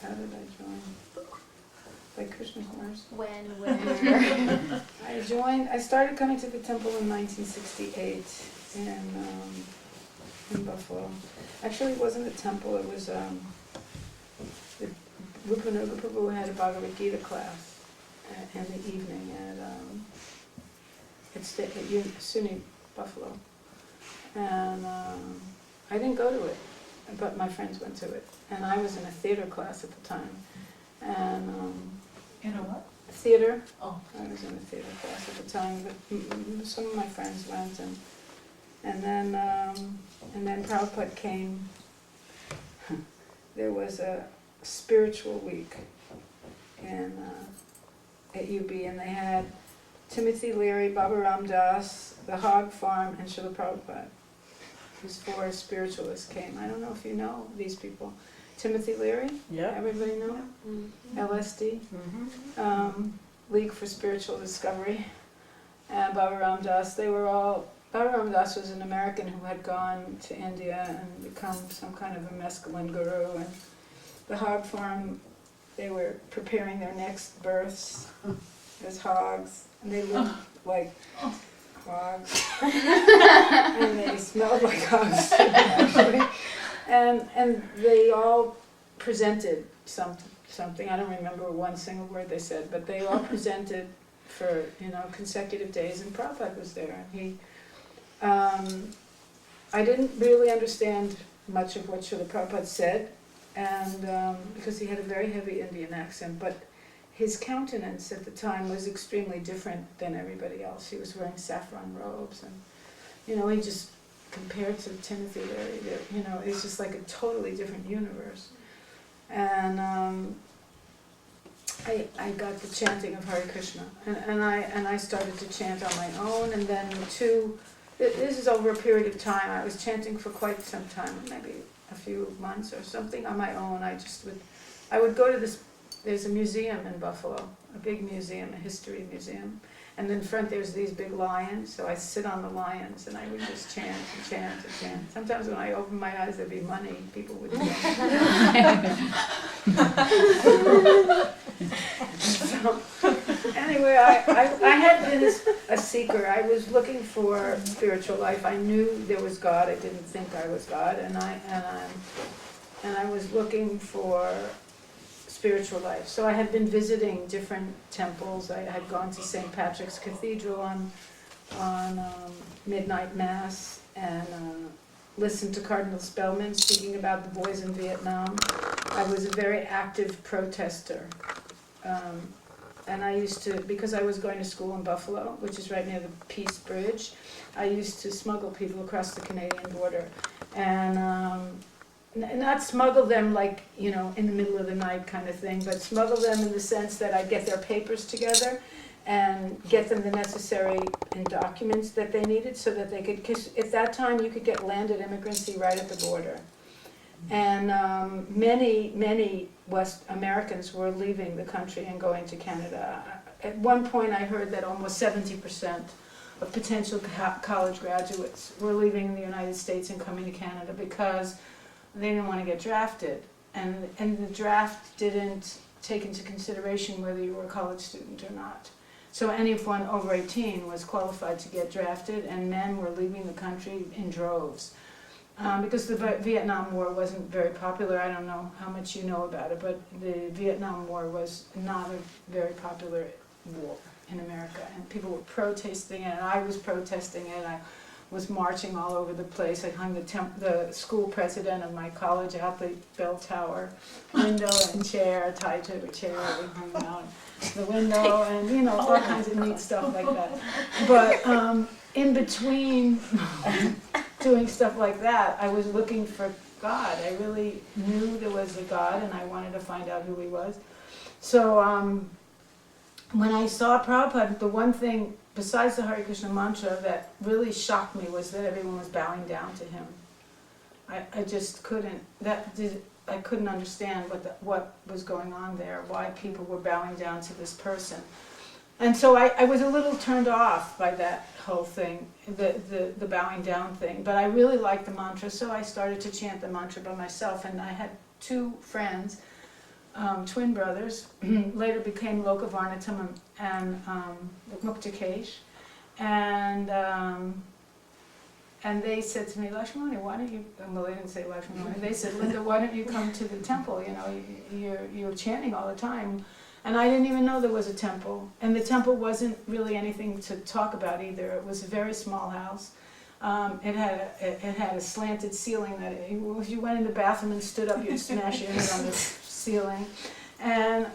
How did I join? By Krishna's mercy. Where? I started coming to the temple in 1968 in Buffalo. Actually, it wasn't a temple, it was the Rupanuga Prabhu had a Bhagavad Gita class in the evening at SUNY Buffalo. And I didn't go to it, but my friends went to it. And I was in a theater class at the time. And In a what? theater. Oh. I was in a theater class at the time, but some of my friends went, and then Prabhupada came. There was a spiritual week at UB, and they had Timothy Leary, Baba Ram Das, the Hog Farm, and Srila Prabhupada. These four spiritualists came. I don't know if you know these people. Timothy Leary? Yeah. Everybody know? Mm-hmm. LSD? Mm-hmm. League for Spiritual Discovery. And Baba Ram Das, Baba Ram Das was an American who had gone to India and become some kind of a mescaline guru. And the hog farm, they were preparing their next births as hogs. And they looked like hogs. And they smelled like hogs too, actually. And they all presented something. I don't remember one single word they said, but they all presented for consecutive days, and Prabhupada was there. And he, I didn't really understand much of what Srila Prabhupada said, and because he had a very heavy Indian accent, but his countenance at the time was extremely different than everybody else. He was wearing saffron robes, and he just, compared to Timothy Leary, it's just like a totally different universe. And I got the chanting of Hare Krishna, and I started to chant on my own, and then this is over a period of time. I was chanting for quite some time, maybe a few months or something on my own. I would go to this, there's a museum in Buffalo, a big museum, a history museum, and in front there's these big lions, so I sit on the lions and I would just chant and chant and chant. Sometimes when I opened my eyes there'd be money, people would chant. So, anyway, I had been a seeker. I was looking for spiritual life. I knew there was God. I didn't think I was God, and I was looking for spiritual life. So I had been visiting different temples. I had gone to St. Patrick's Cathedral on midnight mass and listened to Cardinal Spellman speaking about the boys in Vietnam. I was a very active protester. And I used to, because I was going to school in Buffalo, which is right near the Peace Bridge, I used to smuggle people across the Canadian border. And not smuggle them like, in the middle of the night kind of thing, but smuggle them in the sense that I'd get their papers together and get them the necessary documents that they needed so that they could, because at that time you could get landed immigrancy right at the border. And many West Americans were leaving the country and going to Canada. At one point I heard that almost 70% of potential college graduates were leaving the United States and coming to Canada because they didn't want to get drafted. And the draft didn't take into consideration whether you were a college student or not. So anyone over 18 was qualified to get drafted, and men were leaving the country in droves. Because the Vietnam War wasn't very popular. I don't know how much you know about it, but the Vietnam War was not a very popular war in America, and people were protesting it, and I was protesting it. I was marching all over the place. I hung the school president of my college out the bell tower window and chair, tied to a chair. We hung out the window, and all kinds of neat stuff like that. But in between doing stuff like that, I was looking for God. I really knew there was a God, and I wanted to find out who he was. So when I saw Prabhupada, the one thing, besides the Hare Krishna mantra, that really shocked me was that everyone was bowing down to him. I just couldn't, I couldn't understand what was going on there, why people were bowing down to this person. And so I was a little turned off by that whole thing, the bowing down thing. But I really liked the mantra, so I started to chant the mantra by myself. And I had two friends, twin brothers, later became Lokavarnatam and Muktakesh, and they said to me, Laxmimoni, why don't you, well they didn't say Laxmimoni, they said, Linda, why don't you come to the temple, you know, you're chanting all the time. And I didn't even know there was a temple, and the temple wasn't really anything to talk about either. It was a very small house. It had a slanted ceiling that if you went in the bathroom and stood up, you'd smash your head on the ceiling. And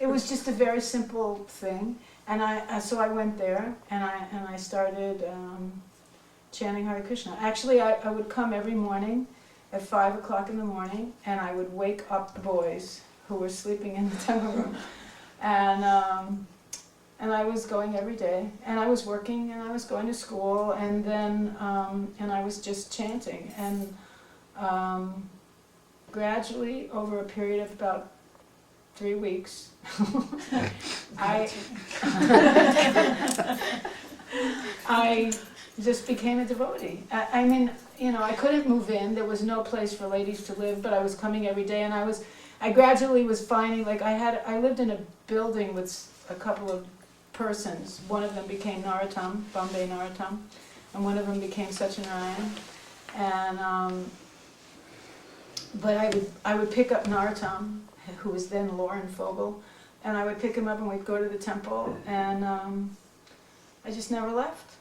it was just a very simple thing. And so I went there and I started chanting Hare Krishna. Actually, I would come every morning at 5 o'clock in the morning, and I would wake up the boys who were sleeping in the temple room. And I was going every day, and I was working, and I was going to school, and then and I was just chanting. And gradually, over a period of about 3 weeks, I just became a devotee. I mean, you know, I couldn't move in. There was no place for ladies to live, but I was coming every day, and I gradually was finding, like, I lived in a building with a couple of persons. One of them became Narottam, Bombay Narottam, and one of them became Satyanarayan. And but I would pick up Narottam, who was then Lauren Fogel, and I would pick him up and we'd go to the temple, and I just never left.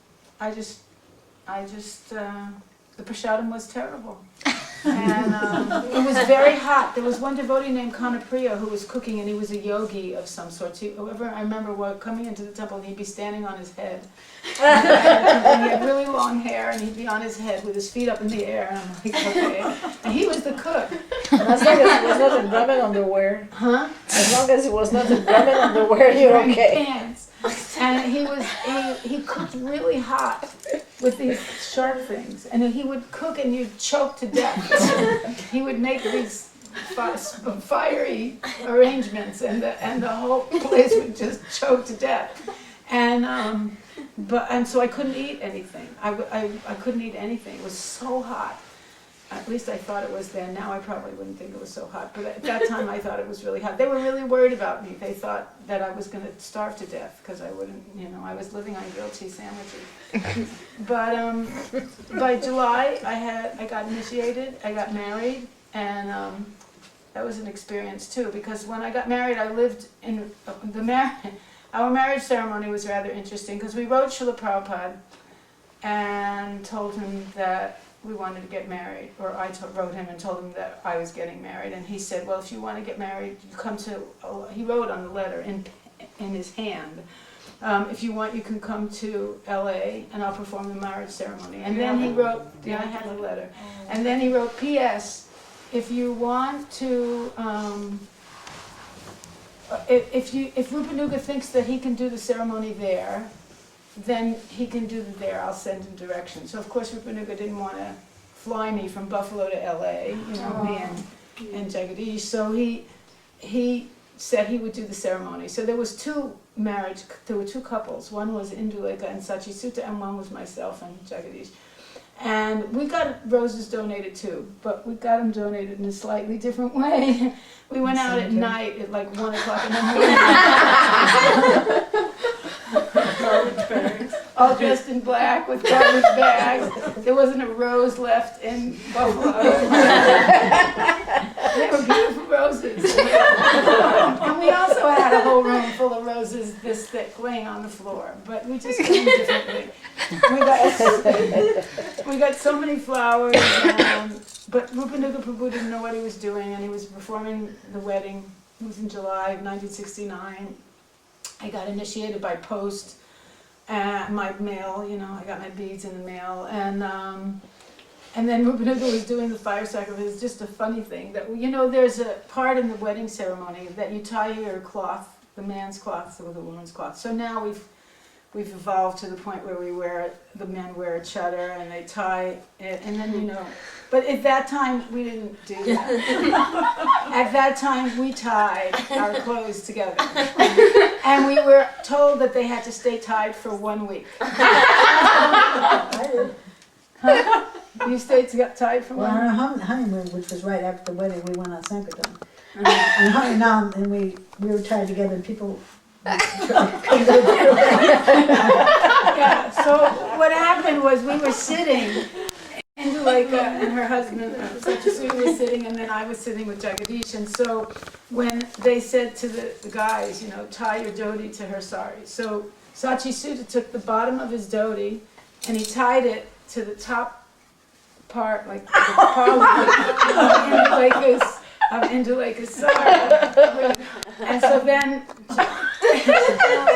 The prasadam was terrible. And it was very hot. There was one devotee named Kanapriya who was cooking, and he was a yogi of some sort. I remember coming into the temple, and he'd be standing on his head. And he had really long hair, and he'd be on his head with his feet up in the air. And I'm like, okay. And he was the cook. And as long as it was not in Brahmin underwear. Huh? As long as it was not in Brahmin underwear, you're okay. Pants. And he cooked really hot with these sharp things, and he would cook and you'd choke to death. He would make these fiery arrangements, and the whole place would just choke to death. And so I couldn't eat anything. I couldn't eat anything. It was so hot. At least I thought it was then. Now I probably wouldn't think it was so hot. But at that time I thought it was really hot. They were really worried about me. They thought that I was going to starve to death because I wouldn't, you know, I was living on grilled cheese sandwiches. But by July I got initiated, I got married, and that was an experience too, because when I got married I lived in our marriage ceremony was rather interesting because we wrote Srila Prabhupada and told him that we wanted to get married, or I wrote him and told him that I was getting married, and he said, well, if you want to get married, you come to, he wrote on the letter in his hand, if you want, you can come to LA and I'll perform the marriage ceremony. And then he wrote, I had the letter, and then he wrote, P.S. if you want to, if Rupanuga thinks that he can do the ceremony there, then he can do it there. I'll send him directions. So of course Rupanuga didn't want to fly me from Buffalo to LA, you know, me and Jagadish. So he said he would do the ceremony. So there were two couples. One was Induleka and Sachi Sutta, and one was myself and Jagadish. And we got roses donated too, but we got them donated in a slightly different way. We went out at night at like 1 o'clock in the morning. All dressed in black with garbage bags. There wasn't a rose left in Buffalo. They were beautiful roses. And we also had a whole room full of roses this thick laying on the floor, but we just came differently. We got so many flowers, but Rupanuga Prabhu didn't know what he was doing, and he was performing the wedding. It was in July of 1969. I got initiated by post. My mail, you know, I got my beads in the mail, and then Rupanuga was doing the fire sacrifice. It's just a funny thing that, you know, there's a part in the wedding ceremony that you tie your cloth, the man's cloth, with the woman's cloth. So now we've evolved to the point where the men wear a chadar and they tie it, and then, you know, but at that time we didn't do that. At that time we tied our clothes together, and we were told that they had to stay tied for 1 week. You stayed tied for 1 week? Well, on our honeymoon, which was right after the wedding, we went on Sankirtan. And Harinam, and we were tied together, and people couldn't go through. Yeah, so what happened was we were sitting, Induleka and her husband, Sachi was sitting, and then I was sitting with Jagadish. And so when they said to the guys, you know, tie your dhoti to her sari. So Sachi Sudha took the bottom of his dhoti and he tied it to the top part, like the part of Induleka's sari. And so then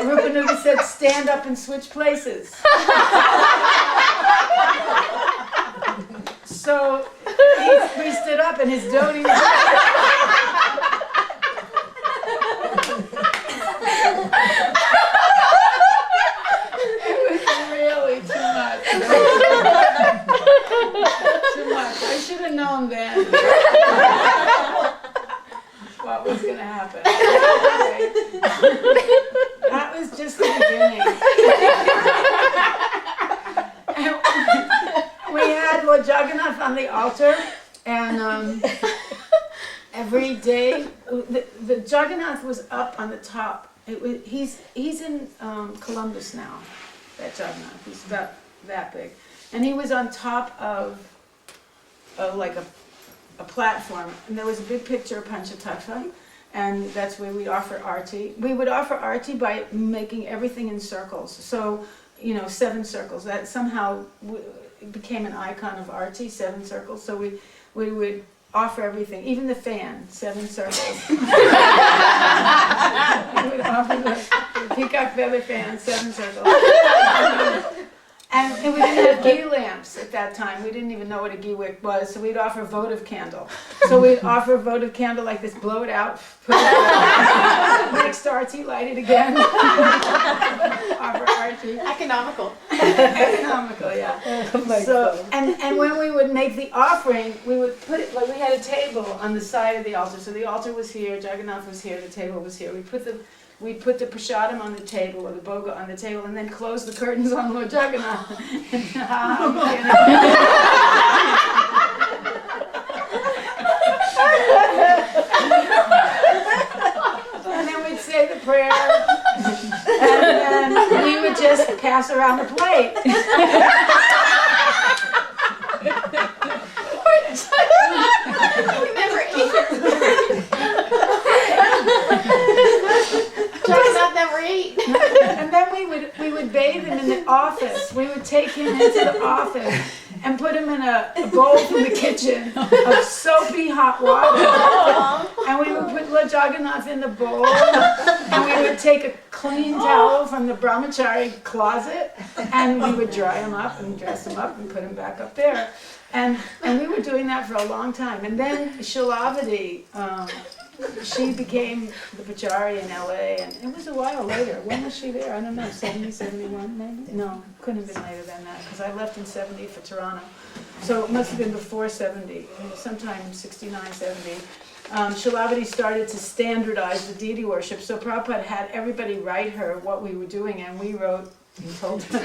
Rupanuga said, stand up and switch places. So we stood up and his dhoti was It was really too much. Too much. I should have known then what was going to happen. Anyway, that was just the beginning. We had Lord Jagannath on the altar, and every day the Jagannath was up on the top. He's in Columbus now. That Jagannath, he's about that big, and he was on top of like a platform, and there was a big picture of Panchatattva, and that's where we'd offer arti. We would offer arti by making everything in circles. So, you know, 7 circles. That somehow became an icon of arti, 7 circles. So we would offer everything, even the fan, 7 circles. We would offer the peacock feather fan, 7 circles. And we didn't have ghee lamps at that time. We didn't even know what a ghee wick was, so we'd offer votive candle. So we'd offer votive candle like this, blow it out, put it out, next arti, light it again. Offer arti. Economical. Economical, yeah. Oh my So, God. and when we would make the offering, we would put it, like we had a table on the side of the altar. So the altar was here, Jagannath was here, the table was here. We'd put the prasadam on the table, or the bhoga on the table, and then close the curtains on Lord Jagannath. And then we'd say the prayer, and then we would just pass around the plate. Never eat. Jagannath never ate. And then we would bathe him in the office. We would take him into the office and put him in a bowl from the kitchen of soapy hot water. And we would put Lord Jagannath in the bowl, and we would take a clean towel from the brahmachari closet, and we would dry him up and dress him up and put him back up there. And we were doing that for a long time. And then Shilavati, she became the Pachari in LA, and it was a while later. When was she there? I don't know, 70, 71 maybe? No, couldn't have been later than that, because I left in 70 for Toronto. So it must have been before 70, sometime 69, 70. Shilavati started to standardize the deity worship, so Prabhupada had everybody write her what we were doing, and we wrote and told her.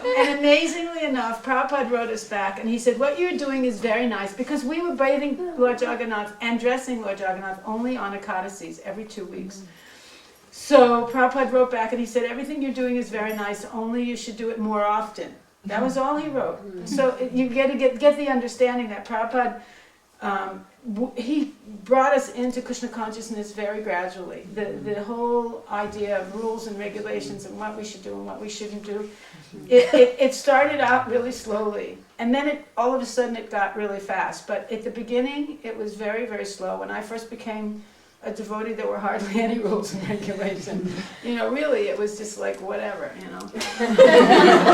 And amazingly enough, Prabhupada wrote us back, and he said, what you're doing is very nice, because we were bathing Lord Jagannath and dressing Lord Jagannath only on Ekadasis every 2 weeks. So Prabhupada wrote back, and he said, everything you're doing is very nice, only you should do it more often. That was all he wrote. So you get to get the understanding that Prabhupada, he brought us into Krishna consciousness very gradually. The whole idea of rules and regulations and what we should do and what we shouldn't do, it started out really slowly, and then all of a sudden it got really fast. But at the beginning, it was very, very slow. When I first became a devotee, there were hardly any rules and regulations. You know, really, it was just like whatever, you know.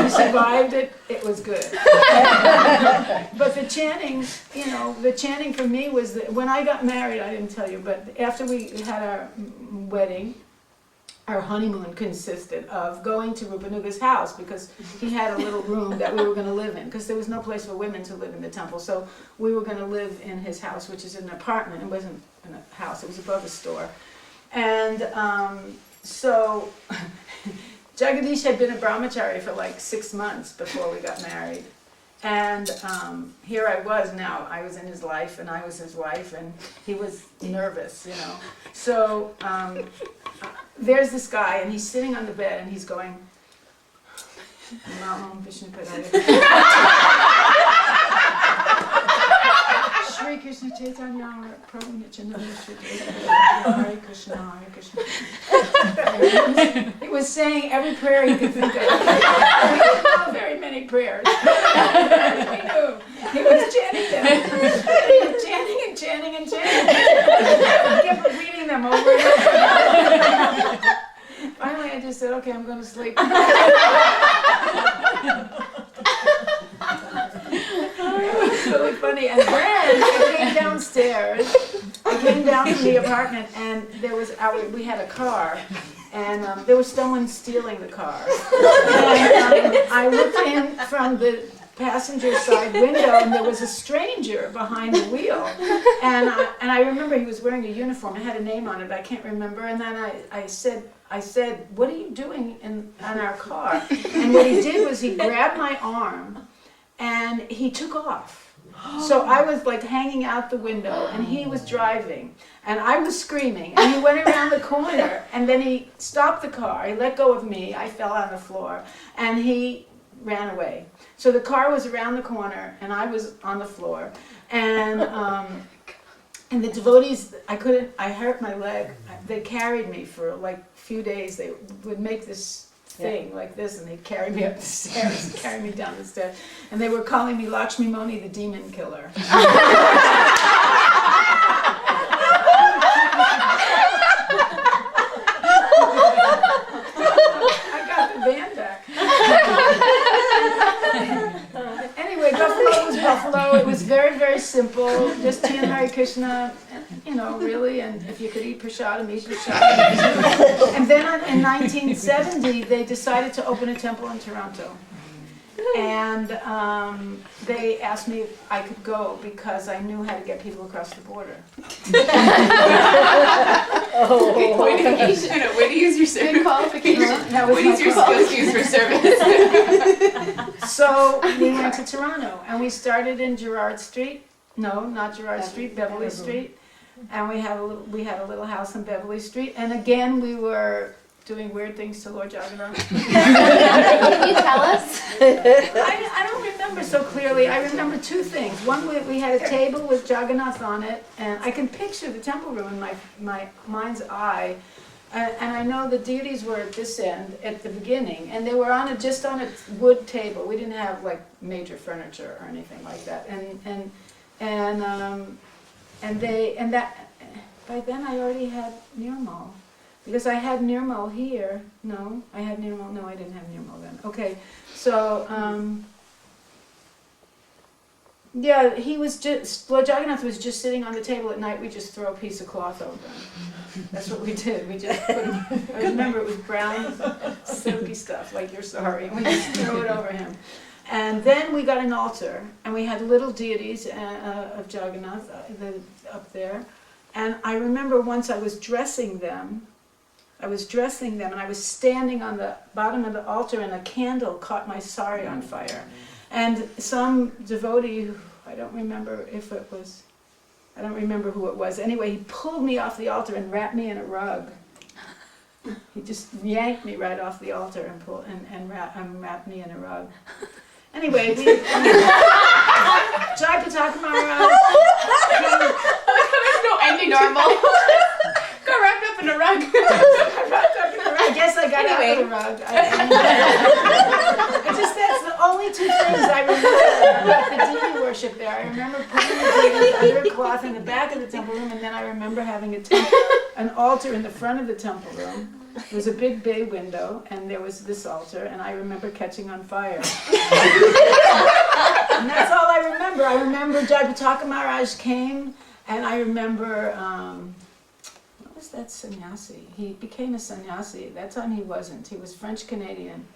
We survived it, it was good. But the chanting, you know, the chanting for me was that when I got married, I didn't tell you, but after we had our wedding, our honeymoon consisted of going to Rupanuga's house, because he had a little room that we were going to live in, because there was no place for women to live in the temple. So we were going to live in his house, which is an apartment. It wasn't in a house, it was above a store. And so Jagadish had been a brahmachari for like 6 months before we got married. And here I was now. I was in his life, and I was his wife, and he was nervous, you know. So there's this guy, and he's sitting on the bed, and he's going, Namo Vishnu Padaya. Hare Krishna Chaitanya Prabhu Nityananda Hare Krishna Hare Krishna. He was saying every prayer he could think of. Not very many prayers. He knew. He was chanting them. He was chanting and chanting and chanting. He kept repeating them over and over. Finally, I just said, "Okay, I'm going to sleep." It was really funny. And then I came downstairs. I came down from the apartment, and we had a car, and there was someone stealing the car. And I looked in from the passenger side window, and there was a stranger behind the wheel. And I remember he was wearing a uniform. It had a name on it. I can't remember. And then I said, "What are you doing on our car?" And what he did was he grabbed my arm, and he took off. So I was like hanging out the window, and he was driving, and I was screaming, and he went around the corner, and then he stopped the car, he let go of me, I fell on the floor, and he ran away. So the car was around the corner, and I was on the floor, and the devotees, I hurt my leg, they carried me for like a few days. They would make this thing like this, and they'd carry me up the stairs and carry me down the stairs, and they were calling me Laxmimoni, the demon killer. I got the band back. Anyway, Buffalo was Buffalo. It was very, very simple. Just chant Hare Krishna, you know, really. And if you could eat prasadam, eat prasadam. And then in 1970, they decided to open a temple in Toronto. And they asked me if I could go because I knew how to get people across the border. Way to use your service. Good qualification. That was Way to use your skills to use for service. So we went to Toronto, and we started in Gerrard Street. No, not Gerrard Street, Beverly Street. And we had a little house on Beverly Street. And again, we were doing weird things to Lord Jagannath. Can you tell us? I don't remember so clearly. I remember two things. One, we had a table with Jagannath on it, and I can picture the temple room in my mind's eye. And I know the deities were at this end at the beginning, and they were just on a wood table. We didn't have like major furniture or anything like that. By then I already had Nirmal. Because I had Nirmal here. No, I had Nirmal. No, I didn't have Nirmal then. Okay, so, yeah, Lord Jagannath was just sitting on the table at night. We just throw a piece of cloth over him. That's what we did. We just put him, I remember it was brown, silky stuff, like you're sorry. And we just threw it over him. And then we got an altar, and we had little deities of Jagannath up there. And I remember once I was dressing them, and I was standing on the bottom of the altar, and a candle caught my sari on fire. And some devotee, I don't remember who it was. Anyway, he pulled me off the altar and wrapped me in a rug. He just yanked me right off the altar and wrapped me in a rug. Anyway, Jai Pataka Maharaj. There's no ending normal. Got wrapped up in a rug. I guess I got out of the rug. That's the only two things I remember about the deity worship there. I remember putting the deities under a cloth in the back of the temple room, and then I remember having an altar in the front of the temple room. There was a big bay window, and there was this altar, and I remember catching on fire. And that's all I remember. I remember Jai Pataka Maharaj came, and I remember, what was that sannyasi? He became a sannyasi. At that time he wasn't. He was French-Canadian.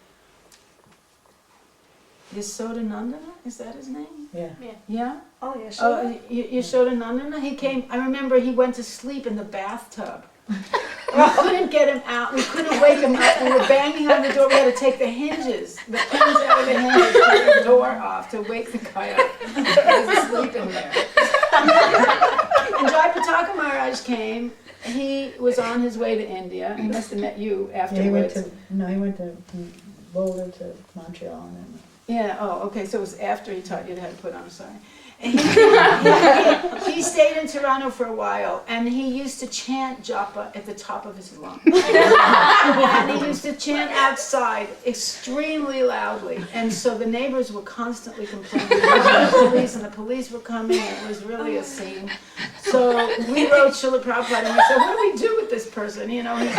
Yashodanandana? Is that his name? Yeah. Yeah? Oh, yes. Oh, Yashodanandana? He came, I remember he went to sleep in the bathtub. We couldn't get him out. We couldn't wake him up. We were banging on the door. We had to take the hinges, the pins out of the hinges, take the door off to wake the guy up. He was asleep in there. And Jai Pataka Maharaj came. He was on his way to India. He must have met you Yeah, he went afterwards. he went to Boulder to Montreal and then. Yeah, oh, okay, so it was after he taught you how to put on a sari. And he stayed in Toronto for a while, and he used to chant japa at the top of his lungs. And he used to chant outside extremely loudly, and so the neighbors were constantly complaining about the police, and the police were coming, and it was really a scene. So we wrote Srila Prabhupada, and we said, what do we do with this person? You know, he's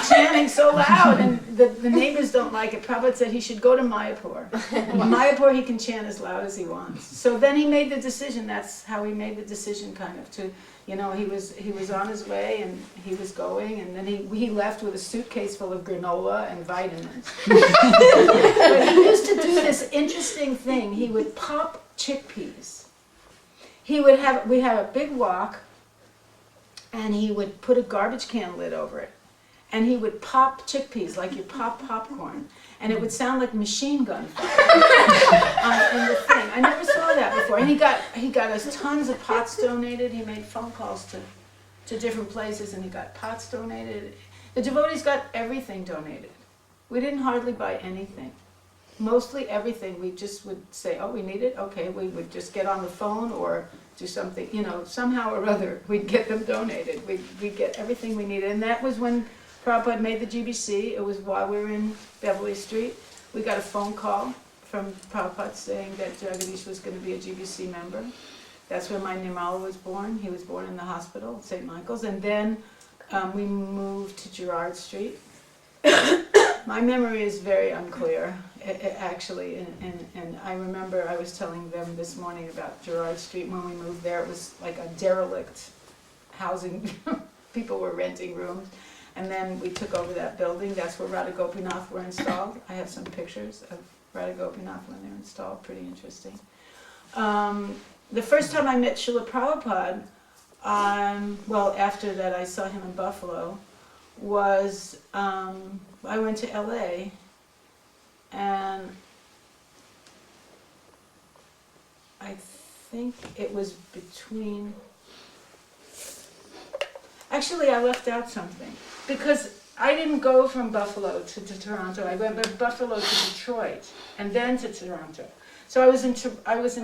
chanting so loud, and the neighbors don't like it. Prabhupada said he should go to Mayapur. In Mayapur, he can chant as loud as he wants. So then he made the decision. That's how he made the decision, kind of, to, you know, he was on his way and he was going, and then he left with a suitcase full of granola and vitamins. But he used to do this interesting thing. He would pop chickpeas. We'd have a big wok, and he would put a garbage can lid over it, and he would pop chickpeas like you pop popcorn, and it would sound like machine gun fire in the thing. I never saw that before. And he got us tons of pots donated. He made phone calls to different places, and he got pots donated. The devotees got everything donated. We didn't hardly buy anything. Mostly everything. We just would say, oh, we need it? Okay, we would just get on the phone or do something, you know, somehow or other, we'd get them donated. We'd get everything we needed. And that was when Prabhupada made the GBC. It was while we were in Beverly Street. We got a phone call from Prabhupada saying that Jagadish was going to be a GBC member. That's when my Nirmala was born. He was born in the hospital at St. Michael's. And then we moved to Gerrard Street. My memory is very unclear, actually, and I remember I was telling them this morning about Gerrard Street. When we moved there, it was like a derelict housing. People were renting rooms. And then we took over that building. That's where Radha Gopinath were installed. I have some pictures of Radha Gopinath when they were installed. Pretty interesting. The first time I met Srila Prabhupada, well, after that I saw him in Buffalo, was I went to LA, and I think it was between... Actually, I left out something, because I didn't go from Buffalo to Toronto. I went from Buffalo to Detroit, and then to Toronto. So I was in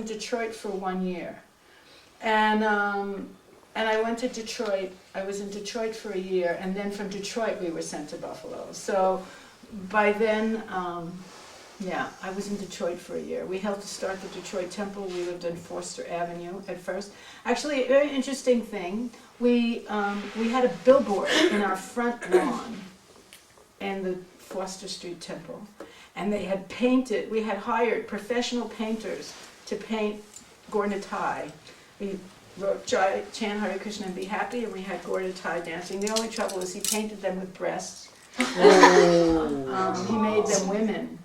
Detroit for 1 year, and I went to Detroit. I was in Detroit for a year, and then from Detroit we were sent to Buffalo. So by then, yeah, I was in Detroit for a year. We helped to start the Detroit Temple. We lived on Forster Avenue at first. Actually, a very interesting thing. We had a billboard in our front lawn in the Foster Street Temple, and they had painted. We had hired professional painters to paint Gaur Nitai. We wrote Chant Hare Krishna and Be Happy, and we had Gaur Nitai dancing. The only trouble was he painted them with breasts. He made them women.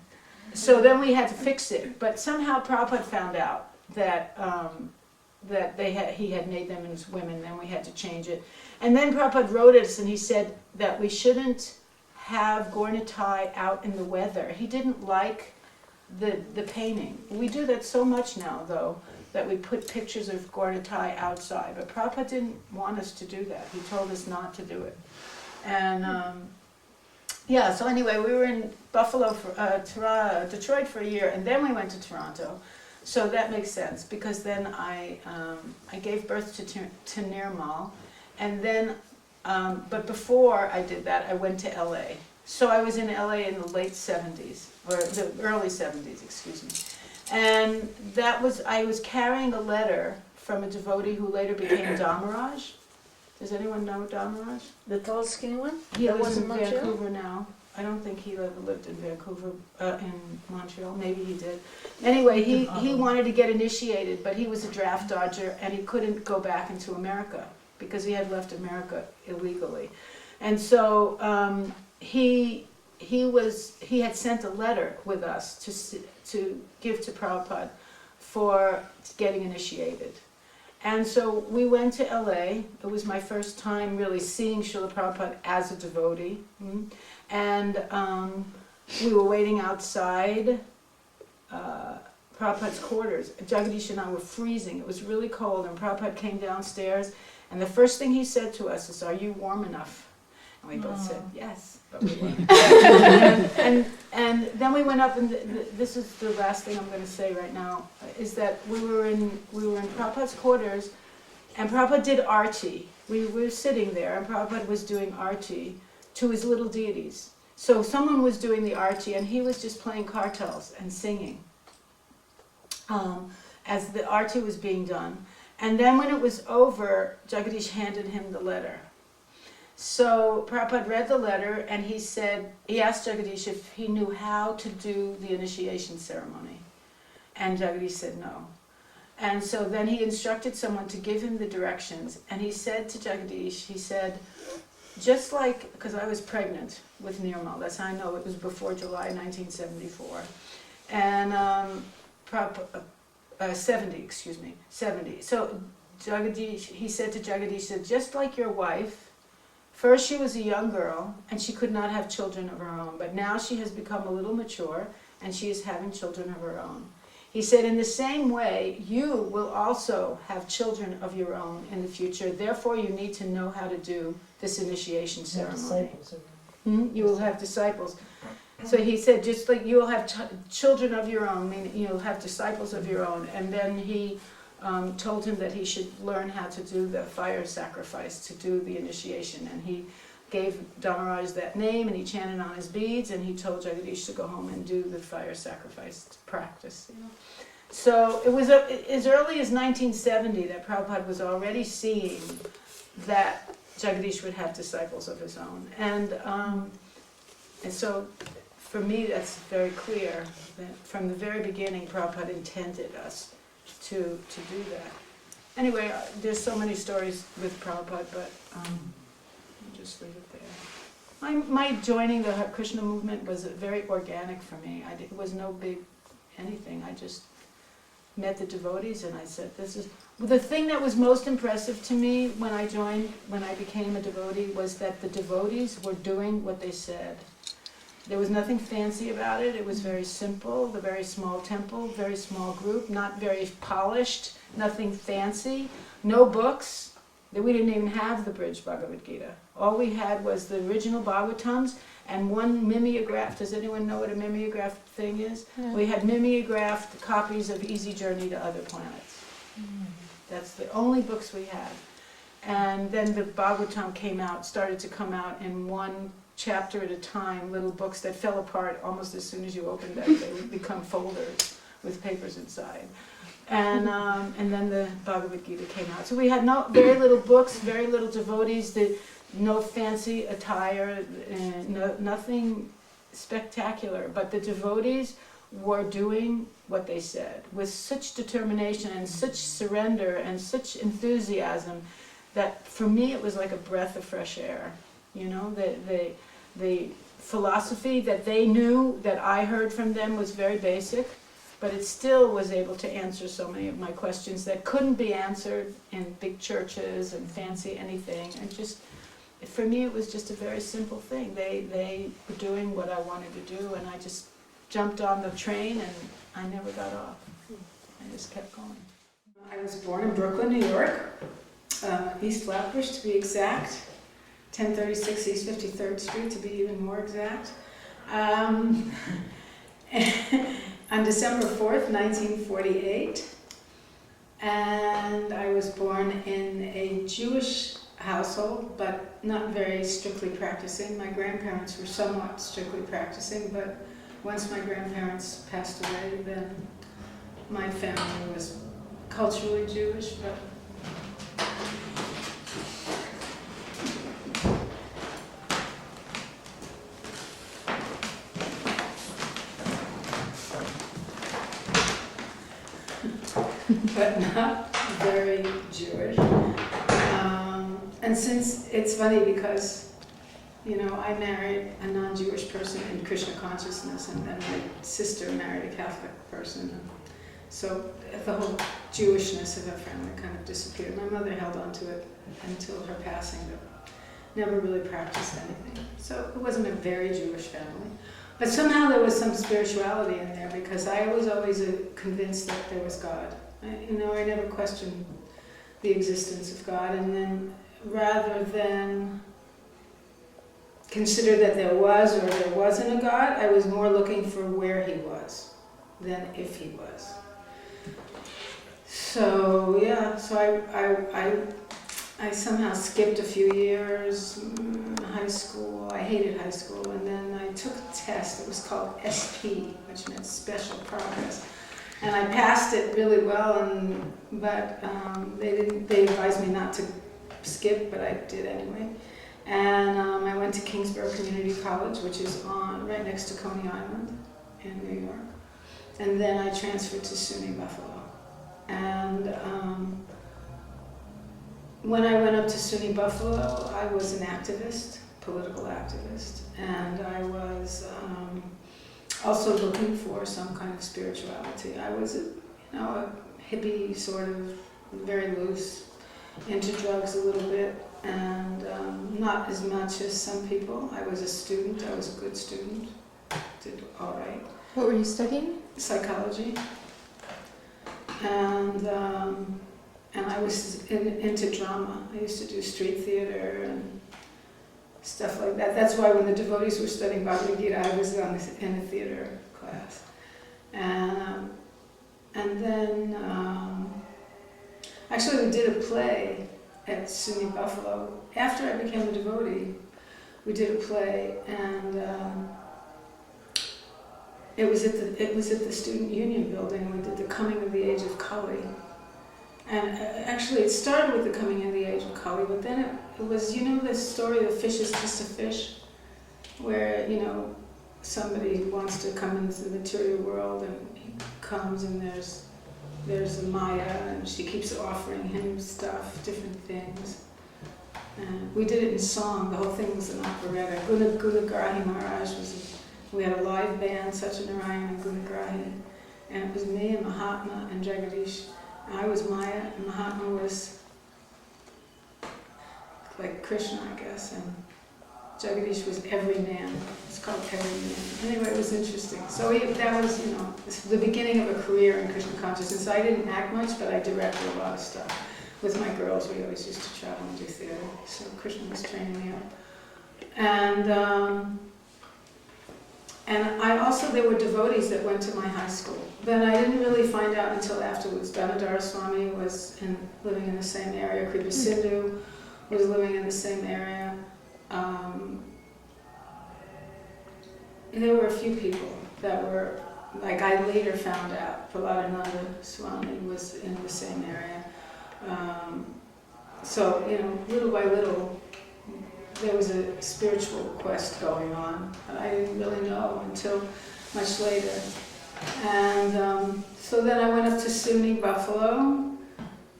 So then we had to fix it. But somehow Prabhupada found out that he had made them as women, then we had to change it. And then Prabhupada wrote us, and he said that we shouldn't have Gaur Nitai out in the weather. He didn't like the painting. We do that so much now, though, that we put pictures of Gaur Nitai outside. But Prabhupada didn't want us to do that. He told us not to do it. And yeah, so anyway, we were in Buffalo, Detroit for a year, and then we went to Toronto. So that makes sense, because then I gave birth to Nirmal, and then, but before I did that, I went to LA. So I was in LA in the late 70s, or the early 70s, excuse me. And that was, I was carrying a letter from a devotee who later became Damaraj. Does anyone know Damaraj? The tall, skinny one? He That lives was in in Montreal? Vancouver now. I don't think he ever lived in Vancouver, in Montreal. Maybe he did. Anyway, he wanted to get initiated, but he was a draft dodger, and he couldn't go back into America because he had left America illegally. And so he had sent a letter with us to give to Prabhupada for getting initiated. And so we went to LA. It was my first time really seeing Srila Prabhupada as a devotee. And we were waiting outside Prabhupada's quarters. Jagadish and I were freezing. It was really cold, and Prabhupada came downstairs, and the first thing he said to us is, "Are you warm enough?" And we both said, "Yes," but we weren't. and then we went up, and this is the last thing I'm going to say right now, is that we were in Prabhupada's quarters, and Prabhupada did arti. We were sitting there, and Prabhupada was doing arti to his little deities. So someone was doing the arti, and he was just playing kartals and singing as the arti was being done. And then when it was over, Jagadish handed him the letter. So Prabhupada read the letter, and he asked Jagadish if he knew how to do the initiation ceremony. And Jagadish said no. And so then he instructed someone to give him the directions, and he said to Jagadish, he said, just like, because I was pregnant with Nirmal, that's how I know it was before July 1974, and 70. So Jagadish, he said to Jagadish, that just like your wife, first she was a young girl and she could not have children of her own, but now she has become a little mature and she is having children of her own. He said, in the same way, you will also have children of your own in the future, therefore you need to know how to do this initiation ceremony. You will have disciples. So he said, just like you will have children of your own, meaning you'll have disciples of your own. And then he told him that he should learn how to do the fire sacrifice, to do the initiation. And he gave Dharmaraj that name, and he chanted on his beads, and he told Jagadish to go home and do the fire sacrifice practice. So it was as early as 1970 that Prabhupada was already seeing that Jagadish would have disciples of his own. And so for me that's very clear that from the very beginning Prabhupada intended us to do that. Anyway, there's so many stories with Prabhupada, but I'll just leave it there. My joining the Hare Krishna movement was very organic for me. It was no big anything. I just met the devotees and I said, this is... The thing that was most impressive to me when I became a devotee, was that the devotees were doing what they said. There was nothing fancy about it. It was very simple, the very small temple, very small group, not very polished, nothing fancy, no books. We didn't even have the Bridge Bhagavad Gita. All we had was the original Bhagavatams and one mimeograph. Does anyone know what a mimeograph thing is? Yeah. We had mimeographed copies of Easy Journey to Other Planets. That's the only books we had. And then the Bhagavatam started to come out in one chapter at a time, little books that fell apart almost as soon as you opened them. They would become folders with papers inside. And then the Bhagavad Gita came out. So we had very little books, very little devotees, no fancy attire, nothing spectacular. But the devotees were doing what they said with such determination and such surrender and such enthusiasm that for me it was like a breath of fresh air. You know, the philosophy that they knew, that I heard from them, was very basic, but it still was able to answer so many of my questions that couldn't be answered in big churches and fancy anything. And just, for me, it was just a very simple thing. They were doing what I wanted to do, and I just jumped on the train and I never got off. I just kept going. I was born in Brooklyn, New York, East Flatbush to be exact, 1036 East 53rd Street to be even more exact. On December 4th, 1948, and I was born in a Jewish household, but not very strictly practicing. My grandparents were somewhat strictly practicing, but once my grandparents passed away, then my family was culturally Jewish, but not very Jewish. And since it's funny because, you know, I married a non-Jewish person in Krishna consciousness, and then my sister married a Catholic person. So the whole Jewishness of our family kind of disappeared. My mother held on to it until her passing, but never really practiced anything. So it wasn't a very Jewish family. But somehow there was some spirituality in there because I was always convinced that there was God. I never questioned the existence of God. And then rather than consider that there was or there wasn't a God, I was more looking for where he was than if he was. So yeah, so I somehow skipped a few years, high school. I hated high school, and then I took a test. It was called SP, which meant Special Progress, and I passed it really well. But they advised me not to skip, but I did anyway. And I went to Kingsborough Community College, which is right next to Coney Island in New York, and then I transferred to SUNY Buffalo. And when I went up to SUNY Buffalo, I was an activist, political activist, and I was also looking for some kind of spirituality. I was, a hippie, sort of, very loose, into drugs a little bit, and not as much as some people. I was a student. I was a good student. Did all right. What were you studying? Psychology. And I was into drama. I used to do street theater and stuff like that. That's why when the devotees were studying Bhagavad Gita, I was in a theater class. And then, actually we did a play at SUNY Buffalo. After I became a devotee, we did a play, and it was at the Student Union building. We did the Coming of the Age of Kali. And actually it started with the Coming of the Age of Kali, but then it was, this story, the fish is just a fish, where, somebody wants to come into the material world, and he comes, and there's a Maya, and she keeps offering him stuff, different things. And we did it in song. The whole thing was an operetta. Gunagrahi Maharaj we had a live band, Satyanarayan and Gunagrahi, and it was me and Mahatma and Jagadish. I was Maya, and Mahatma was like Krishna, I guess, and Jagadish was every man. It's called Every Man. Anyway, it was interesting. So that was, the beginning of a career in Krishna consciousness. I didn't act much, but I directed a lot of stuff. With my girls, we always used to travel and do theater. So Krishna was training me up. And there were devotees that went to my high school. Then I didn't really find out until afterwards. Damodara Swami was living in the same area. Kripa Sindhu was living in the same area. There were a few people that were, like I later found out, Prahladananda Swami was in the same area. So, little by little, there was a spiritual quest going on, but I didn't really know until much later. And so then I went up to SUNY Buffalo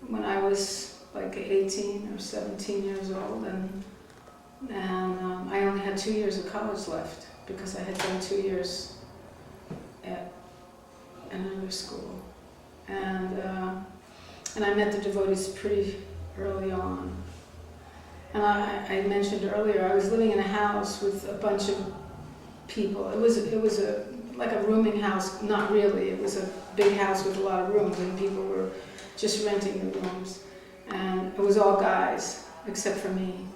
when I was like 18 or 17 years old, and I only had 2 years of college left because I had done 2 years at another school. And I met the devotees pretty early on. And I mentioned earlier, I was living in a house with a bunch of people. It was like a rooming house, not really. It was a big house with a lot of rooms, and people were just renting the rooms. And it was all guys, except for me.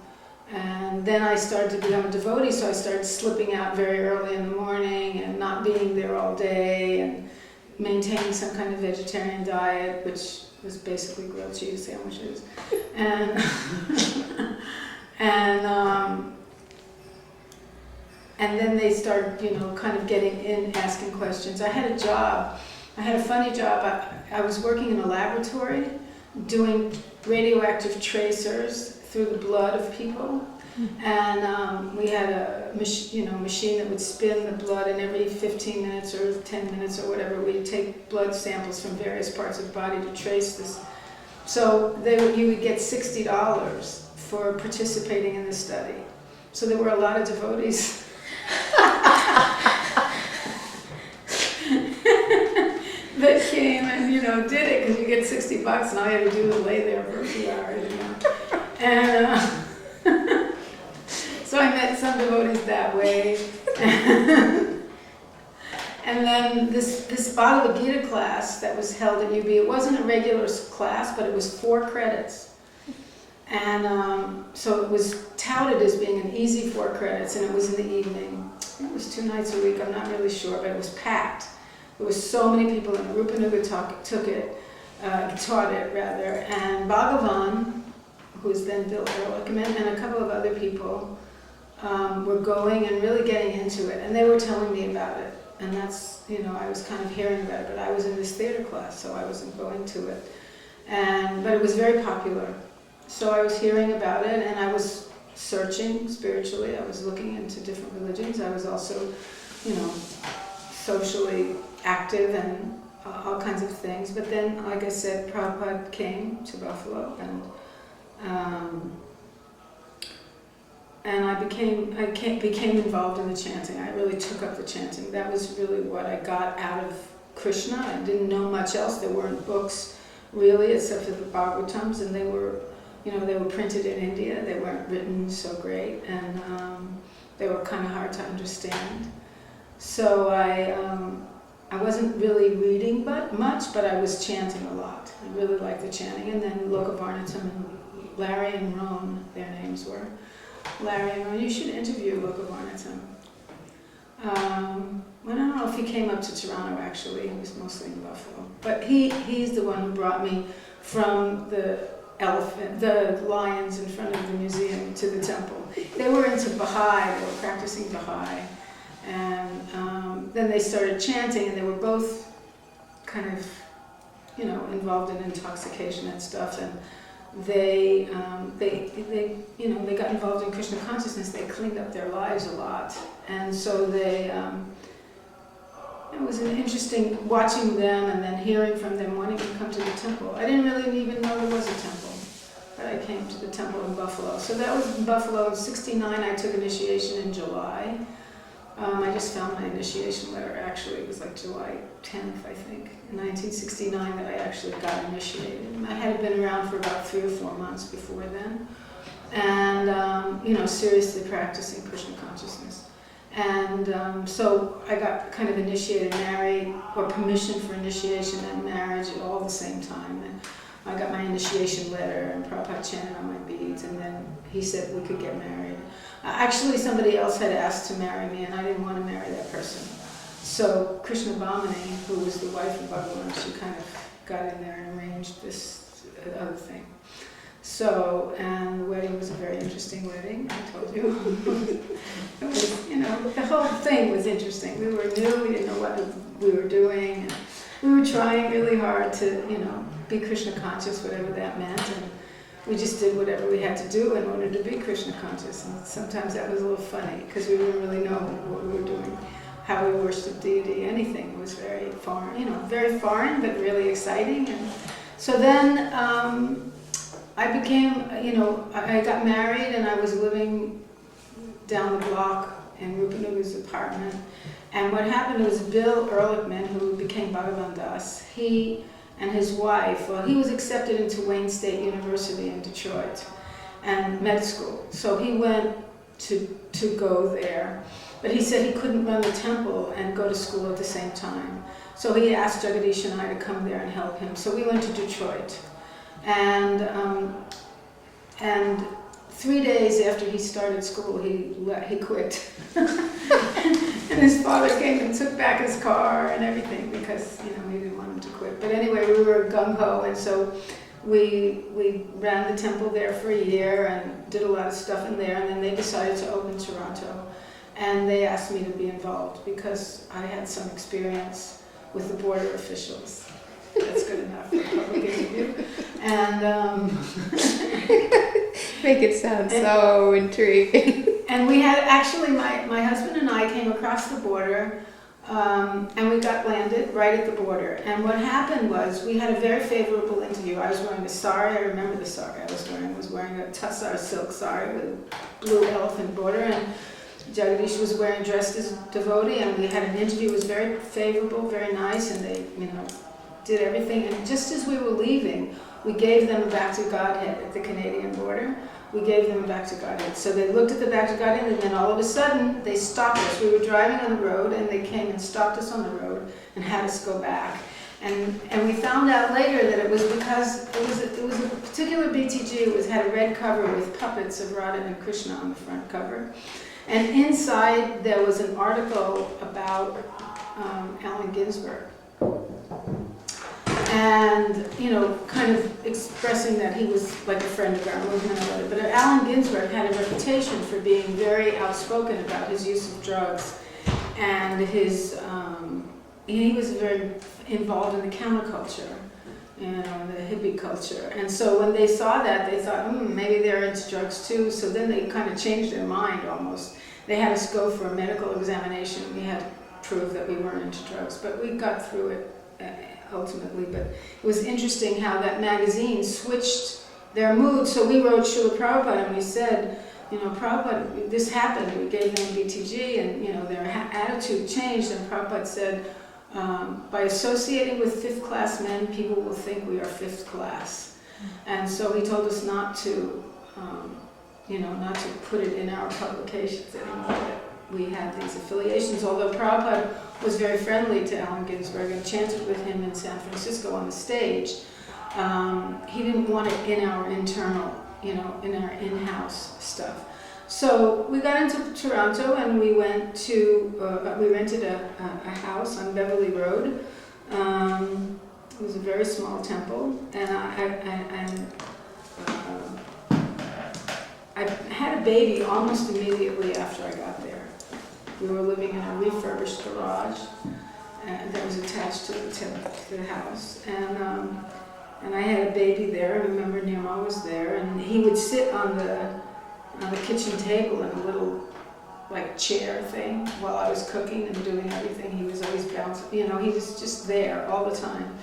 And then I started to become a devotee, so I started slipping out very early in the morning and not being there all day and maintaining some kind of vegetarian diet, which was basically grilled cheese sandwiches. And then they started, kind of getting in, asking questions. I had a job. I had a funny job. I was working in a laboratory doing radioactive tracers through the blood of people. And we had a machine that would spin the blood, and every 15 minutes or 10 minutes or whatever, we'd take blood samples from various parts of the body to trace this. So you would get $60 for participating in the study. So there were a lot of devotees that came, and did it because you get $60 and all you had to do was lay there for a few hours, And so I met some devotees that way. And then this Bhagavad Gita class that was held at UB, it wasn't a regular class, but it was 4 credits. And so it was touted as being an easy 4 credits, and it was in the evening. It was 2 nights a week, I'm not really sure, but it was packed. There was so many people, and Rupanuga taught it, and Bhagavan, who was then Bill Ehrlichman, and a couple of other people were going and really getting into it, and they were telling me about it. And that's, I was kind of hearing about it, but I was in this theater class, so I wasn't going to it. But it was very popular. So I was hearing about it, and I was searching spiritually. I was looking into different religions. I was also, socially active and all kinds of things. But then, like I said, Prabhupada came to Buffalo, and I became involved in the chanting. I really took up the chanting. That was really what I got out of Krishna. I didn't know much else. There weren't books really, except for the Bhagavatams, and they were printed in India. They weren't written so great, and they were kind of hard to understand. So I wasn't really reading much, but I was chanting a lot. I really liked the chanting. And then Lokavarnatam and Larry and Roan, their names were. Larry and Roan, you should interview Lokavarnatam. I don't know if he came up to Toronto, actually. He was mostly in Buffalo. But he's the one who brought me from the lions in front of the museum to the temple. They were into Baha'i, they were practicing Baha'i. And then they started chanting, and they were both kind of, involved in intoxication and stuff. And they got involved in Krishna consciousness. They cleaned up their lives a lot. And so it was an interesting watching them and then hearing from them wanting to come to the temple. I didn't really even know there was a temple, but I came to the temple in Buffalo. So that was in Buffalo in '69. I took initiation in July. I just found my initiation letter, actually. It was like July 10th, I think, in 1969 that I actually got initiated. I had been around for about 3 or 4 months before then. And, seriously practicing Krishna consciousness. And so I got kind of initiated, married, or permission for initiation and marriage at all the same time. And I got my initiation letter, and Prabhupada chanted on my beads, and then he said we could get married. Actually, somebody else had asked to marry me, and I didn't want to marry that person. So Krishna Bhamini, who was the wife of Bhagavan, she kind of got in there and arranged this other thing. So, and the wedding was a very interesting wedding, I told you. It was, the whole thing was interesting. We were new, we didn't know what we were doing. And we were trying really hard to, be Krishna conscious, whatever that meant. And we just did whatever we had to do in order to be Krishna conscious. And sometimes that was a little funny, because we didn't really know what we were doing, how we worshiped deity, anything. It was very foreign, very foreign, but really exciting. And so then, I became, I got married, and I was living down the block in Rupanuga's apartment. And what happened was Bill Ehrlichman, who became Bhagavan Das, he and his wife, he was accepted into Wayne State University in Detroit and med school. So he went to go there. But he said he couldn't run the temple and go to school at the same time. So he asked Jagadish and I to come there and help him. So we went to Detroit. And 3 days after he started school, he quit. And his father came and took back his car and everything because, he didn't want him to quit. But anyway, we were gung-ho, and so we ran the temple there for a year and did a lot of stuff in there, and then they decided to open Toronto. And they asked me to be involved because I had some experience with the border officials. That's good enough for a public interview. And make it sound so intriguing. And we had actually my husband and I came across the border, and we got landed right at the border. And what happened was we had a very favorable interview. I was wearing a sari. I remember the sari I was wearing. I was wearing a tussar silk sari with a blue elephant border, and Jagadish was dressed as a devotee, and we had an interview. It was very favorable, very nice, and they, did everything. And just as we were leaving, we gave them a back to Godhead at the Canadian border. We gave them a back to Godhead. So they looked at the back to Godhead, and then all of a sudden, they stopped us. We were driving on the road, and they came and stopped us on the road and had us go back. And we found out later that it was because it was a particular BTG. It had a red cover with puppets of Radha and Krishna on the front cover. And inside there was an article about Allen Ginsberg. And, kind of expressing that he was like a friend of our movement or whatever. But Allen Ginsberg had a reputation for being very outspoken about his use of drugs and he was very involved in the counterculture, the hippie culture. And so when they saw that, they thought, maybe they're into drugs too. So then they kind of changed their mind almost. They had us go for a medical examination. We had to prove that we weren't into drugs, but we got through it ultimately. But it was interesting how that magazine switched their mood. So we wrote Srila Prabhupada and we said, Prabhupada, this happened. We gave them BTG and, their attitude changed. And Prabhupada said, by associating with fifth class men, people will think we are fifth class. And so he told us not to put it in our publications anymore, that we had these affiliations. Although Prabhupada was very friendly to Allen Ginsberg and chanted with him in San Francisco on the stage, he didn't want it in our internal, in our in-house stuff. So we got into Toronto and we went to, we rented a house on Beverly Road. It was a very small temple, and I had a baby almost immediately after I got there. We were living in a refurbished garage that was attached to the house, and I had a baby there. I remember Nirmal was there, and he would sit on the kitchen table in a little chair thing while I was cooking and doing everything. He was always bouncing, he was just there all the time.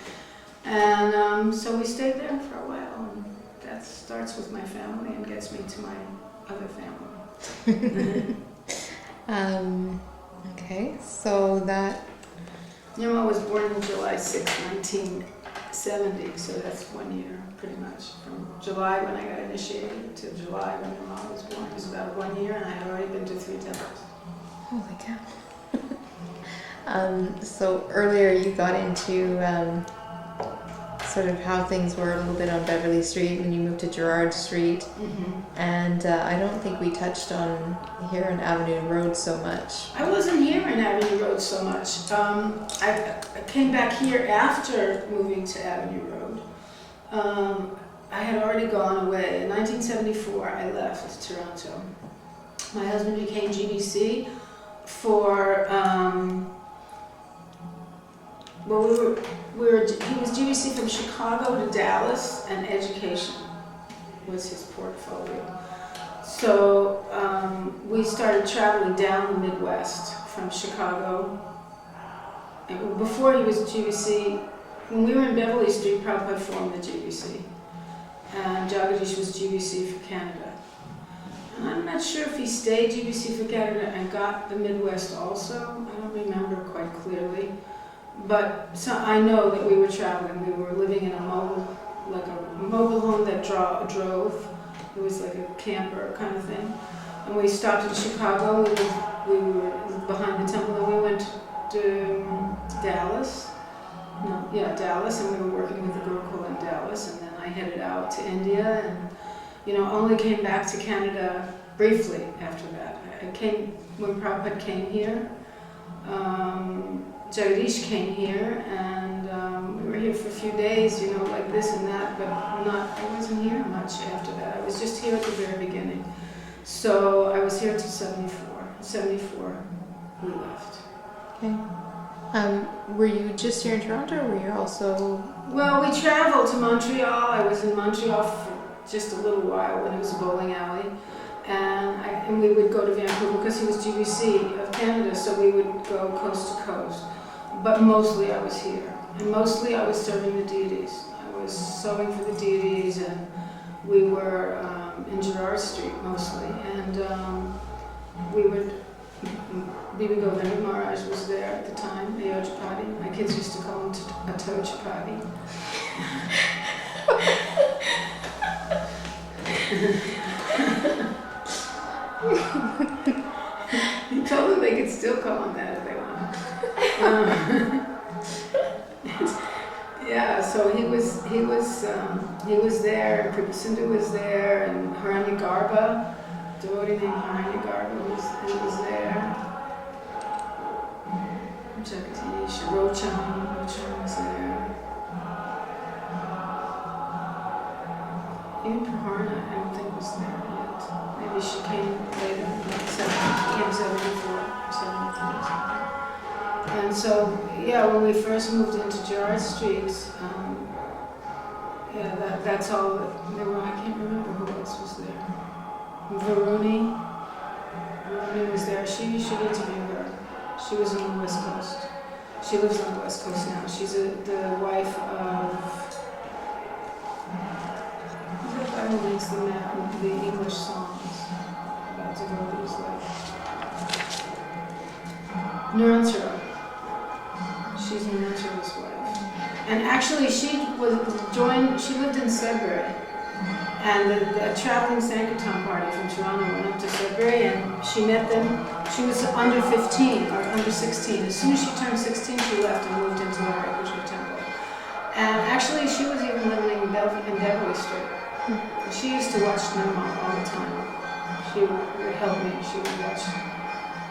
And so we stayed there for a while, and that starts with my family and gets me to my other family. Okay, so that... Nirmal was born on July 6, 1970, so that's 1 year, pretty much. From July when I got initiated to July when Nirmal was born. It was about 1 year, and I had already been to 3 temples. Holy cow. So earlier you got into sort of how things were a little bit on Beverly Street when you moved to Gerrard Street. Mm-hmm. And I don't think we touched on here on Avenue Road so much. I wasn't here in Avenue Road so much. I came back here after moving to Avenue Road. I had already gone away. In 1974, I left Toronto. My husband became GBC for, he was GBC from Chicago to Dallas, and education was his portfolio. So we started traveling down the Midwest from Chicago. And before he was GBC, when we were in Beverly Street, Prabhupada formed the GBC. And Jagadish was GBC for Canada. And I'm not sure if he stayed GBC for Canada and got the Midwest also. I don't remember quite clearly. But so I know that we were traveling. We were living in a mobile home that drove. It was like a camper kind of thing. And we stopped in Chicago. We were behind the temple, and we went to Dallas. Dallas, and we were working with a Gurukul in Dallas. And then I headed out to India, and only came back to Canada briefly after that. I came when Prabhupada came here. Jagadish came here, and we were here for a few days, like this and that, but I wasn't here much after that. I was just here at the very beginning. So I was here till 74. 74, we left. Okay. Were you just here in Toronto, or were you also... Well, we traveled to Montreal. I was in Montreal for just a little while when it was a bowling alley. And we would go to Vancouver because he was GBC of Canada, so we would go coast to coast. But mostly I was here. And mostly I was serving the deities. I was sewing for the deities, and we were in Gerrard Street mostly. And we would Bibi Govinda Maharaj was there at the time, Ayodhya. My kids used to call him Atochapati. He told them they could still call him that if they wanted. Yeah, so he was there, and Kripa Sindhu was there, and Haranyagarbha, devotee named Haranyagarbha was there. Jagadish, Rochan was there. Even Praharna, I don't think was there yet. Maybe she came later, came 74, 73. And so, yeah, when we first moved into Gerrard Street, yeah, that's all that there were. I can't remember who else was there. Varuni was there. You should interview her. She was on the West Coast. She lives on the West Coast now. She's the wife of, who's that guy who makes the English songs about devotees, like Naransara. She's Naransara's wife. And actually she lived in Sudbury. And a traveling Sankirtan party from Toronto went up to Sudbury and she met them. She was under 15 or under 16. As soon as she turned 16, she left and moved into the Hare Krishna temple. And actually, she was even living in Beverly Street. She used to watch Nirmal all the time. She would help me. She would watch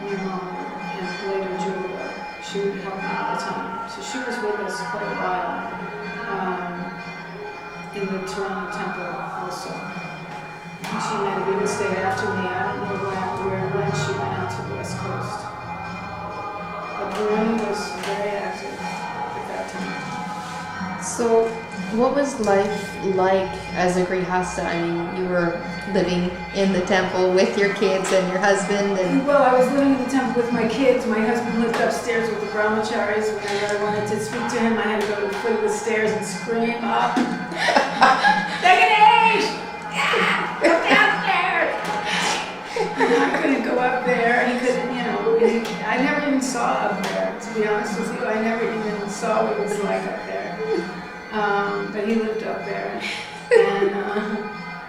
Nirmal and later Julia. She would help me all the time. So she was with us quite a while. In the Toronto temple also. And she might have even stayed after me. I don't know when she went out to the West Coast. But Verona was very active at that time. So, what was life like as a grihasta? I mean, you were living in the temple with your kids and your husband and... Well, I was living in the temple with my kids. My husband lived upstairs with the brahmacharis. Whenever I wanted to speak to him, I had to go to the foot of the stairs and scream up. Jagadish! Yeah! Come downstairs! I couldn't go up there. He couldn't, I never even saw up there, to be honest with you. I never even saw what it was like up there. But he lived up there.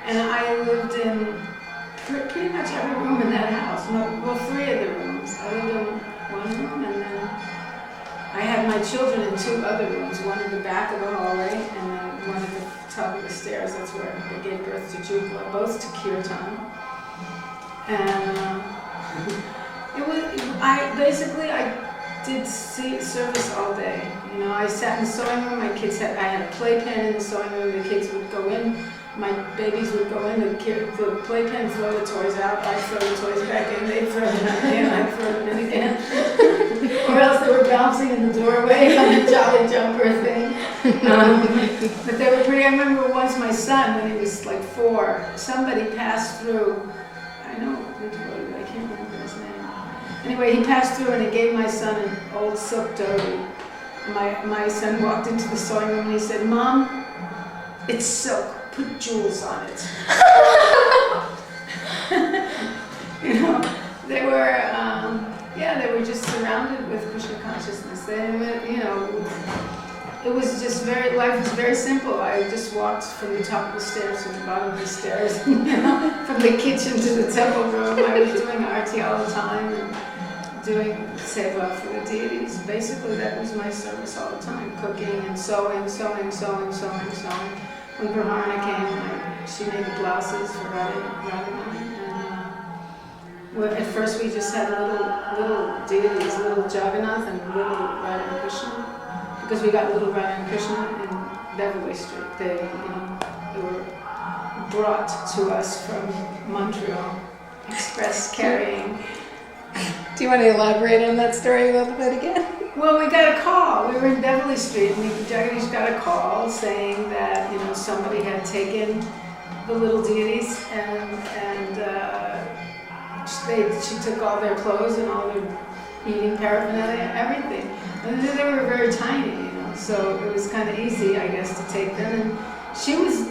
And I lived in pretty much every room in that house. Well, 3 of the rooms. I lived in one room, and then I had my children in 2 other rooms. One in the back of the hallway, and then one at the top of the stairs. That's where I gave birth to Jupla, both to Kirtan. And I did service all day. I sat in the sewing room. I had a playpen in the sewing room. The kids would go in. My babies would go in, the playpen throw the toys out, I'd throw the toys back in, they'd throw them out again, I'd throw them in again. Or else they were bouncing in the doorway on the jolly jumper thing. But they were pretty, I remember once my son, when he was like 4, somebody passed through, I can't remember his name. Anyway, he passed through and he gave my son an old silk dhoti. My son walked into the sewing room and he said, "Mom, it's silk. Put jewels on it." They were just surrounded with Krishna consciousness. It was just life was very simple. I just walked from the top of the stairs to the bottom of the stairs, from the kitchen to the temple room. I was doing arti all the time and doing seva for the deities. Basically, that was my service all the time, cooking and sewing. When Praharna came, she made the blouses for Radha-Krsna. And at first we just had little deities, little Jagannath and little Radha-Krishna, because we got little Radha-Krishna in Beverly Street. They were brought to us from Montreal, express carrying. Do you want to elaborate on that story a little bit again? Well, we got a call. We were in Beverly Street, and Jagadish got a call saying that somebody had taken the little deities, and she took all their clothes and all their eating paraphernalia, everything. And they were very tiny, so it was kind of easy, I guess, to take them. And she was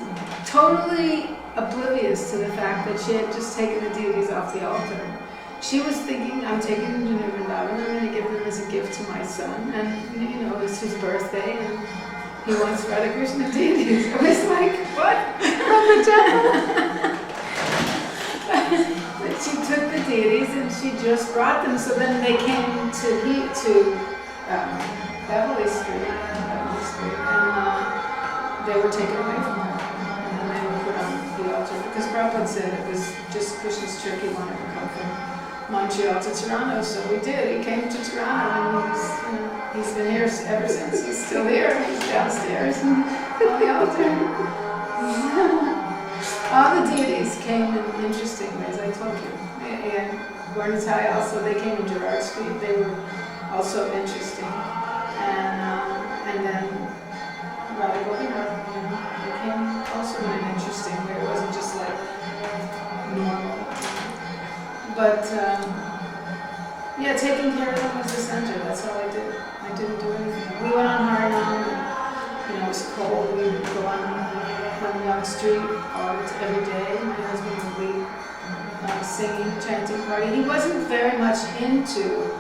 totally oblivious to the fact that she had just taken the deities off the altar. she was thinking, I'm taking them to Vrindavan, I'm going to give them as a gift to my son, and it's his birthday, and he wants Radha-Krishna deities. I was like, what? From the temple? But she took the deities and she just brought them. So then they came to Beverly Street, and they were taken away from her. And then they were put on the altar because Prabhupada said it was just Krishna's trick. He wanted to come from Montreal to Toronto, so we did. He came to Toronto, and he's been here ever since. He's still here. He's downstairs on the altar. All the deities came in interesting ways, I told you. And Mataji also, they came in Gerrard Street. They were also interesting. And then Radha-Krsna, they came also in an interesting way. It wasn't just like normal. But taking care of them was the center. That's all I did. I didn't do anything. We went on Harinam, and it was cold. We would go on Young Street every day. My husband would lead singing, chanting party. He wasn't very much into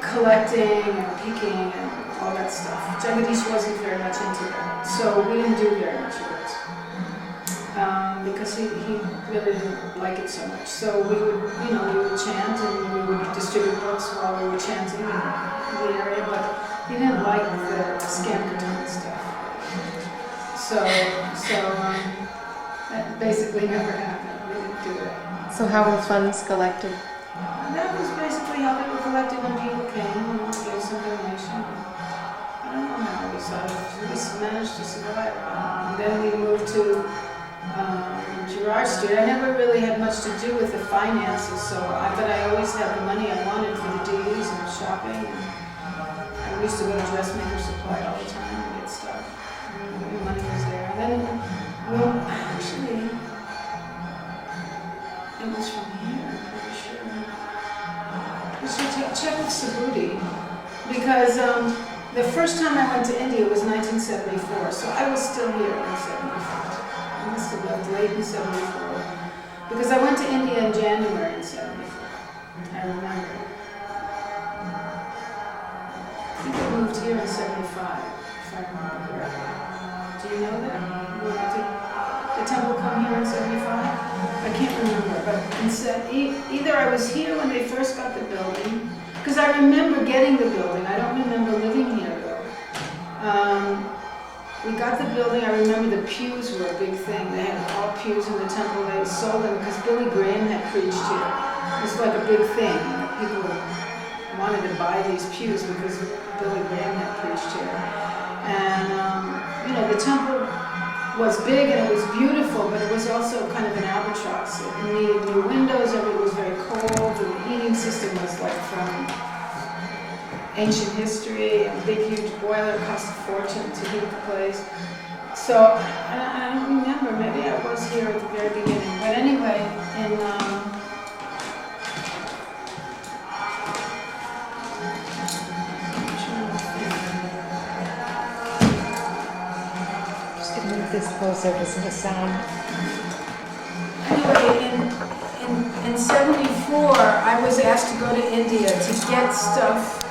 collecting and picking and all that stuff. Jagadish wasn't very much into that. So we didn't do very much of it. Because he really didn't like it so much. So we would chant and we would distribute books while we were chanting in the area, but he didn't like the Sankirtan stuff. So that basically never happened. We didn't do it. So how were funds collected? That was basically how they were collected when people came and gave some donation. I don't know how we managed to survive. Then we moved to Gerrard Street. I never really had much to do with the finances, but I always had the money I wanted for the deities and shopping. And I used to go to Dressmaker Supply all the time and get stuff. The money was there. And then, actually, it was from here, I'm pretty sure. We should check with Subhuti, because the first time I went to India was 1974, so I was still here in 74. I must have left late in 74. Because I went to India in January in 74. I remember. I think I moved here in 75, if I remember correctly. Do you know that? Did the temple come here in 75? I can't remember, but either I was here when they first got the building, because I remember getting the building. I don't remember living here though. We got the building. I remember the pews were a big thing. They had all pews in the temple. They sold them because Billy Graham had preached here. It was like a big thing. People wanted to buy these pews because Billy Graham had preached here. And the temple was big and it was beautiful, but it was also kind of an albatross. It needed new windows. It was very cold. And the heating system was like from ancient history, a big huge boiler cost a fortune to heat the place. So I don't remember, maybe I was here at the very beginning. But anyway, Just gonna move this closer because of the sound. Anyway, in 74, I was asked to go to India to get stuff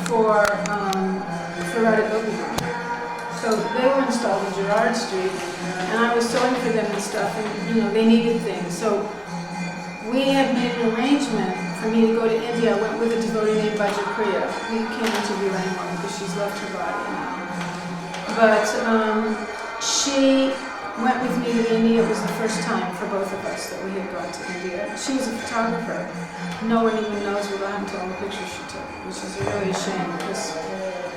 for Radha-Krsna. So they were installed in Gerrard Street, and I was sewing for them and stuff, and they needed things. So we had made an arrangement for me to go to India. I went with a devotee named Bhajapriya. We can't interview anyone because she's left her body now. But she went with me to India. It was the first time for both of us that we had gone to India. She was a photographer. No one even knows what happened to all the pictures she took, which is really a shame because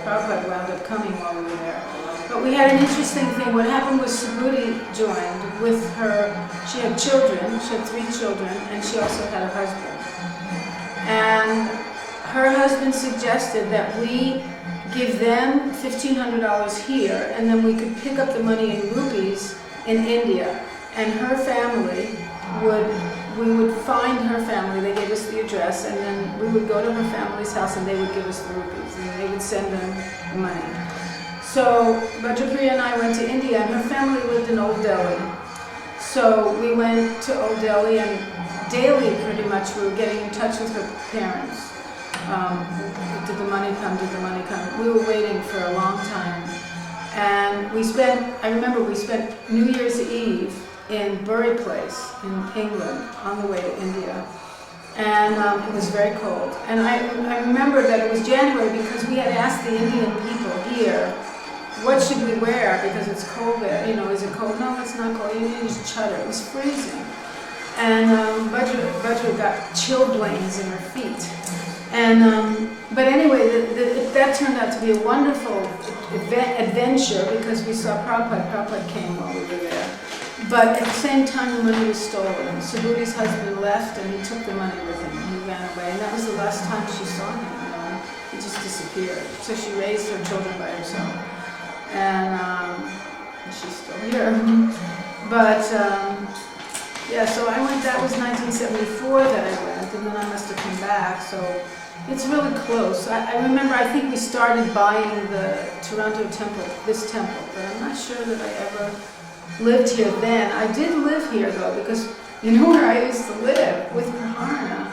Prabhupada wound up coming while we were there. But we had an interesting thing. What happened was Subhuti joined with her. She had children. She had 3 children, and she also had a husband. And her husband suggested that we give them $1,500 here, and then we could pick up the money in rupees in India. And her family we would find her family. They gave us the address, and then we would go to her family's house, and they would give us the rupees, and they would send them the money. So Bhajapriya and I went to India, and her family lived in Old Delhi. So we went to Old Delhi, and daily, pretty much, we were getting in touch with her parents. Did the money come? Did the money come? We were waiting for a long time. And I remember we spent New Year's Eve in Bury Place in England on the way to India. And it was very cold. And I remember that it was January because we had asked the Indian people here, what should we wear because it's cold there? You know, is it cold? No, it's not cold. You need to use chudder. It was freezing. And Bajra got chilblains in her feet. And but anyway, that turned out to be a wonderful adventure because we saw Prabhupada. Prabhupada came while we were there. But at the same time, the money was stolen. Subhudi's husband left and he took the money with him. He ran away. And that was the last time she saw him. You know? He just disappeared. So she raised her children by herself. And she's still here. But yeah, so I went, that was 1974 that I went, and then I must have come back. So it's really close. I remember, I think we started buying the Toronto temple, this temple, but I'm not sure that I ever lived here then. I did live here though, because you know where I used to live? With Praharna.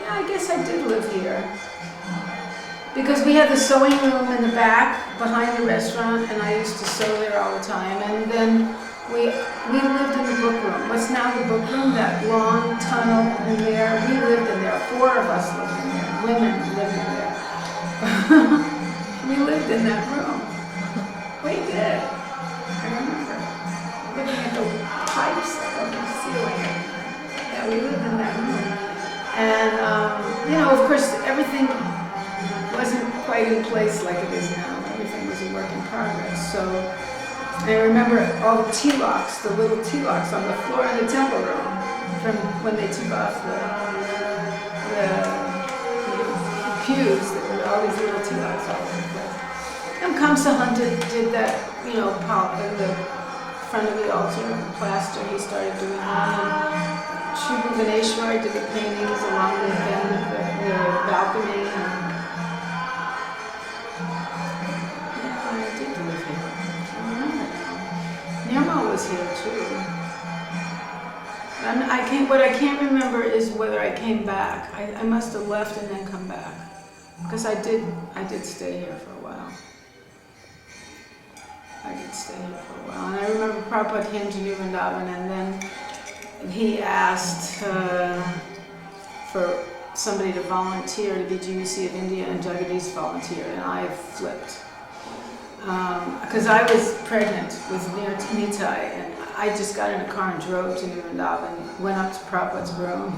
Yeah, I guess I did live here. Because we had the sewing room in the back, behind the restaurant, and I used to sew there all the time. And then we lived in the book room. What's now the book room? That long tunnel in there. We lived in there. 4 of us lived in there. Women lived in there. We lived in that room. We did. I remember looking at the pipes on the ceiling. Yeah, we lived in that room. And you know, of course, everything wasn't quite in place like it is now. Everything was a work in progress. So I remember all the tea locks, the little tea locks on the floor in the temple room from when they took off the pews. There were all these little tea locks all over the place. And Kamsa Hunter did that, you know, in the front of the altar, plaster. He started doing that. And Shri Bhuvaneshwar did the paintings along the end of the balcony. And Nirmal was here too. What I can't remember is whether I came back. I must have left and then come back. Because I did stay here for a while. I did stay here for a while. And I remember Prabhupada came to New Vrindavan and then he asked for somebody to volunteer to be GBC of India, and Jagadish volunteered, and I flipped. Because I was pregnant with Nitai, and I just got in a car and drove to New Vrindavan, went up to Prabhupada's room.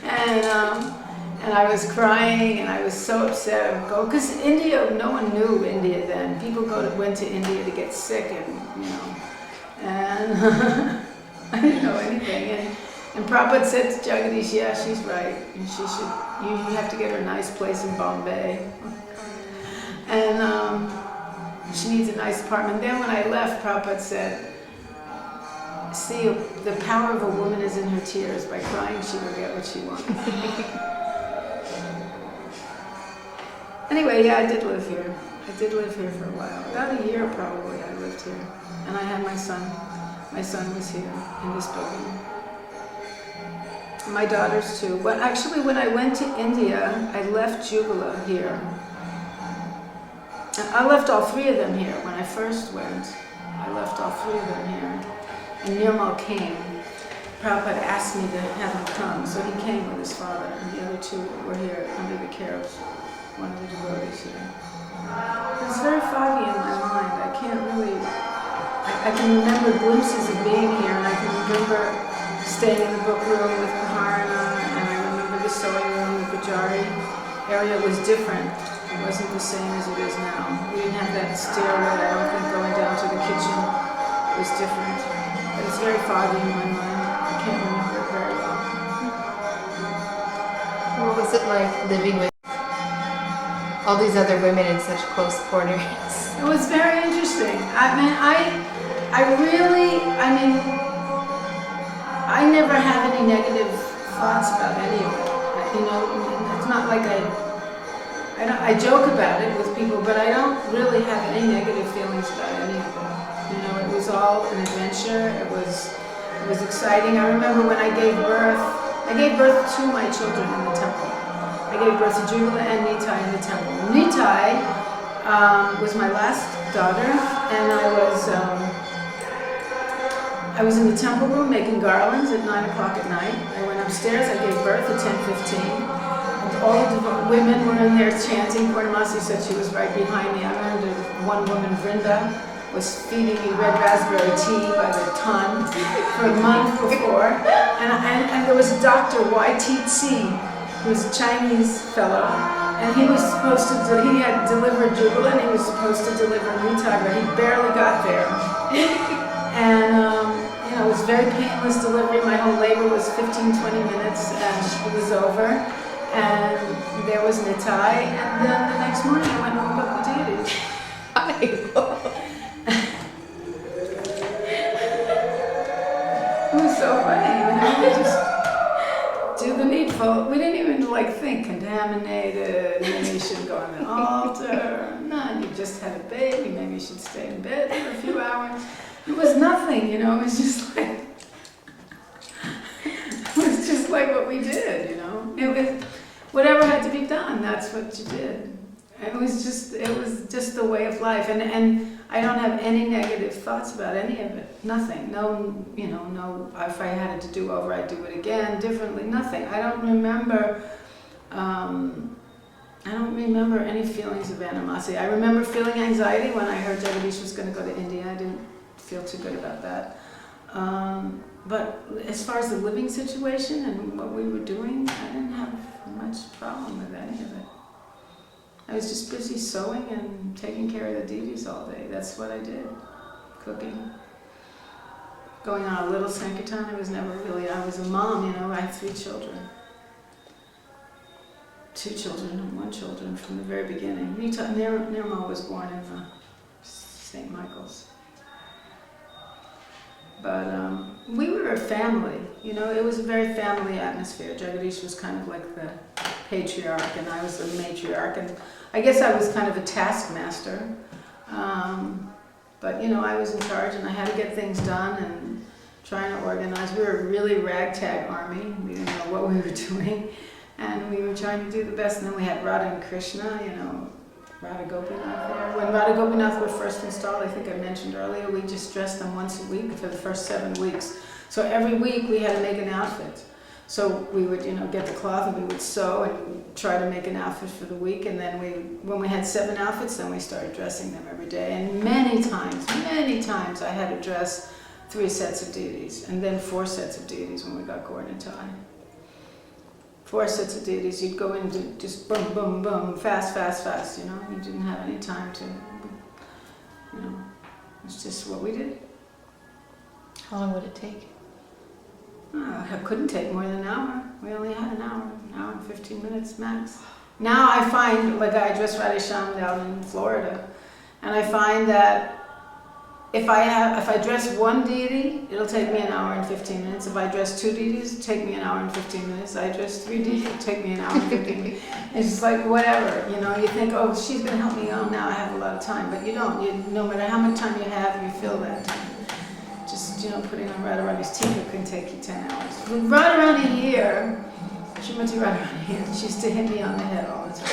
And I was crying, and I was so upset. Because India, no one knew India then. People went to India to get sick, and you know, and I didn't know anything. And Prabhupada said to Jagadish, yeah, she's right. And she should, you have to get her a nice place in Bombay. And she needs a nice apartment. Then when I left, Prabhupada said, see, the power of a woman is in her tears. By crying, she will get what she wants. Anyway, yeah, I did live here. I did live here for a while. About a year, probably, I lived here. And I had my son. My son was here in this building. My daughters too. But actually, when I went to India, I left Jubala here. And I left all 3 of them here when I first went. I left all 3 of them here. And Nirmal came. Prabhupada asked me to have him come, so he came with his father, and the other 2 were here under the care of one of the devotees here. It's very foggy in my mind. I can't really. I can remember glimpses of being here, and I can remember staying in the book room with Praharna, and I remember the sewing room, the Pujari area was different. It wasn't the same as it is now. We didn't have that stairway, I don't think, going down to the kitchen. It was different. But it's very foggy in my mind. I can't remember it very well. What was it like living with all these other women in such close quarters? It was very interesting. I never have any negative thoughts about any of it. You know, it's not like I joke about it with people, but I don't really have any negative feelings about any of it. You know, it was all an adventure. It was It was exciting. I remember when I gave birth to my children in the temple. I gave birth to Jugala and Nitai in the temple. Nitai was my last daughter, and I was in the temple room making garlands at 9 o'clock at night. I went upstairs, I gave birth at 10:15. And all the women were in there chanting. Purnamasi said she was right behind me. I remember one woman, Vrinda, was feeding me red raspberry tea by the ton for a month before. And there was a doctor, YTC, who was a Chinese fellow, and he was supposed to, he had delivered Jugala and he was supposed to deliver Nitai, but he barely got there. And it was very painless delivery. My whole labor was 15-20 minutes and it was over. And there was Nitai, and then the next morning I went and woke up the deities. It was so funny, we just do the needful. We didn't even think contaminated, maybe you should go on the altar. None, you just had a baby, maybe you should stay in bed for a few hours. It was nothing, it was just like, what we did, It was, whatever had to be done, that's what you did. It was just the way of life. And I don't have any negative thoughts about any of it. Nothing. No, no, if I had it to do over, I'd do it again, differently, nothing. I don't remember any feelings of animosity. I remember feeling anxiety when I heard Jagadish was going to go to India. I didn't feel too good about that. But as far as the living situation and what we were doing, I didn't have much problem with any of it. I was just busy sewing and taking care of the deities all day. That's what I did. Cooking. Going on a little Sankirtan. I was a mom, I had 3 children. 2 children and 1 children from the very beginning. Nirmal was born in St. Michael's. But we were a family, it was a very family atmosphere. Jagadish was kind of like the patriarch and I was the matriarch, and I guess I was kind of a taskmaster. But I was in charge and I had to get things done and trying to organize. We were a really ragtag army. We didn't know what we were doing and we were trying to do the best. And then we had Radha-Krishna, Radha-Gopinath there. When Radha-Gopinath were first installed, I think I mentioned earlier, we just dressed them once a week for the first 7 weeks. So every week we had to make an outfit. So we would, get the cloth and we would sew and try to make an outfit for the week. And then when we had 7 outfits, then we started dressing them every day. And many times I had to dress 3 sets of deities and then 4 sets of deities when we got Gaur Nitai. 4 sets of deities, you'd go in to just boom, boom, boom, fast, fast, fast, You didn't have any time to, it's just what we did. How long would it take? It couldn't take more than an hour. We only had an hour and 15 minutes max. Now I find, I dress Radhesham down in Florida, and I find that if I dress 1 deity, it'll take me an hour and 15 minutes. If I dress 2 deities, it'll take me an hour and 15 minutes. I dress 3 deities, it'll take me an hour and 15 minutes. It's just whatever, you think, oh, she's going to help me, oh, now I have a lot of time. But you don't. No matter how much time you have, you fill that time. Just, putting on Radharani's tika can take you 10 hours. With Radharani here, Srimati Radharani here, she used to hit me on the head all the time.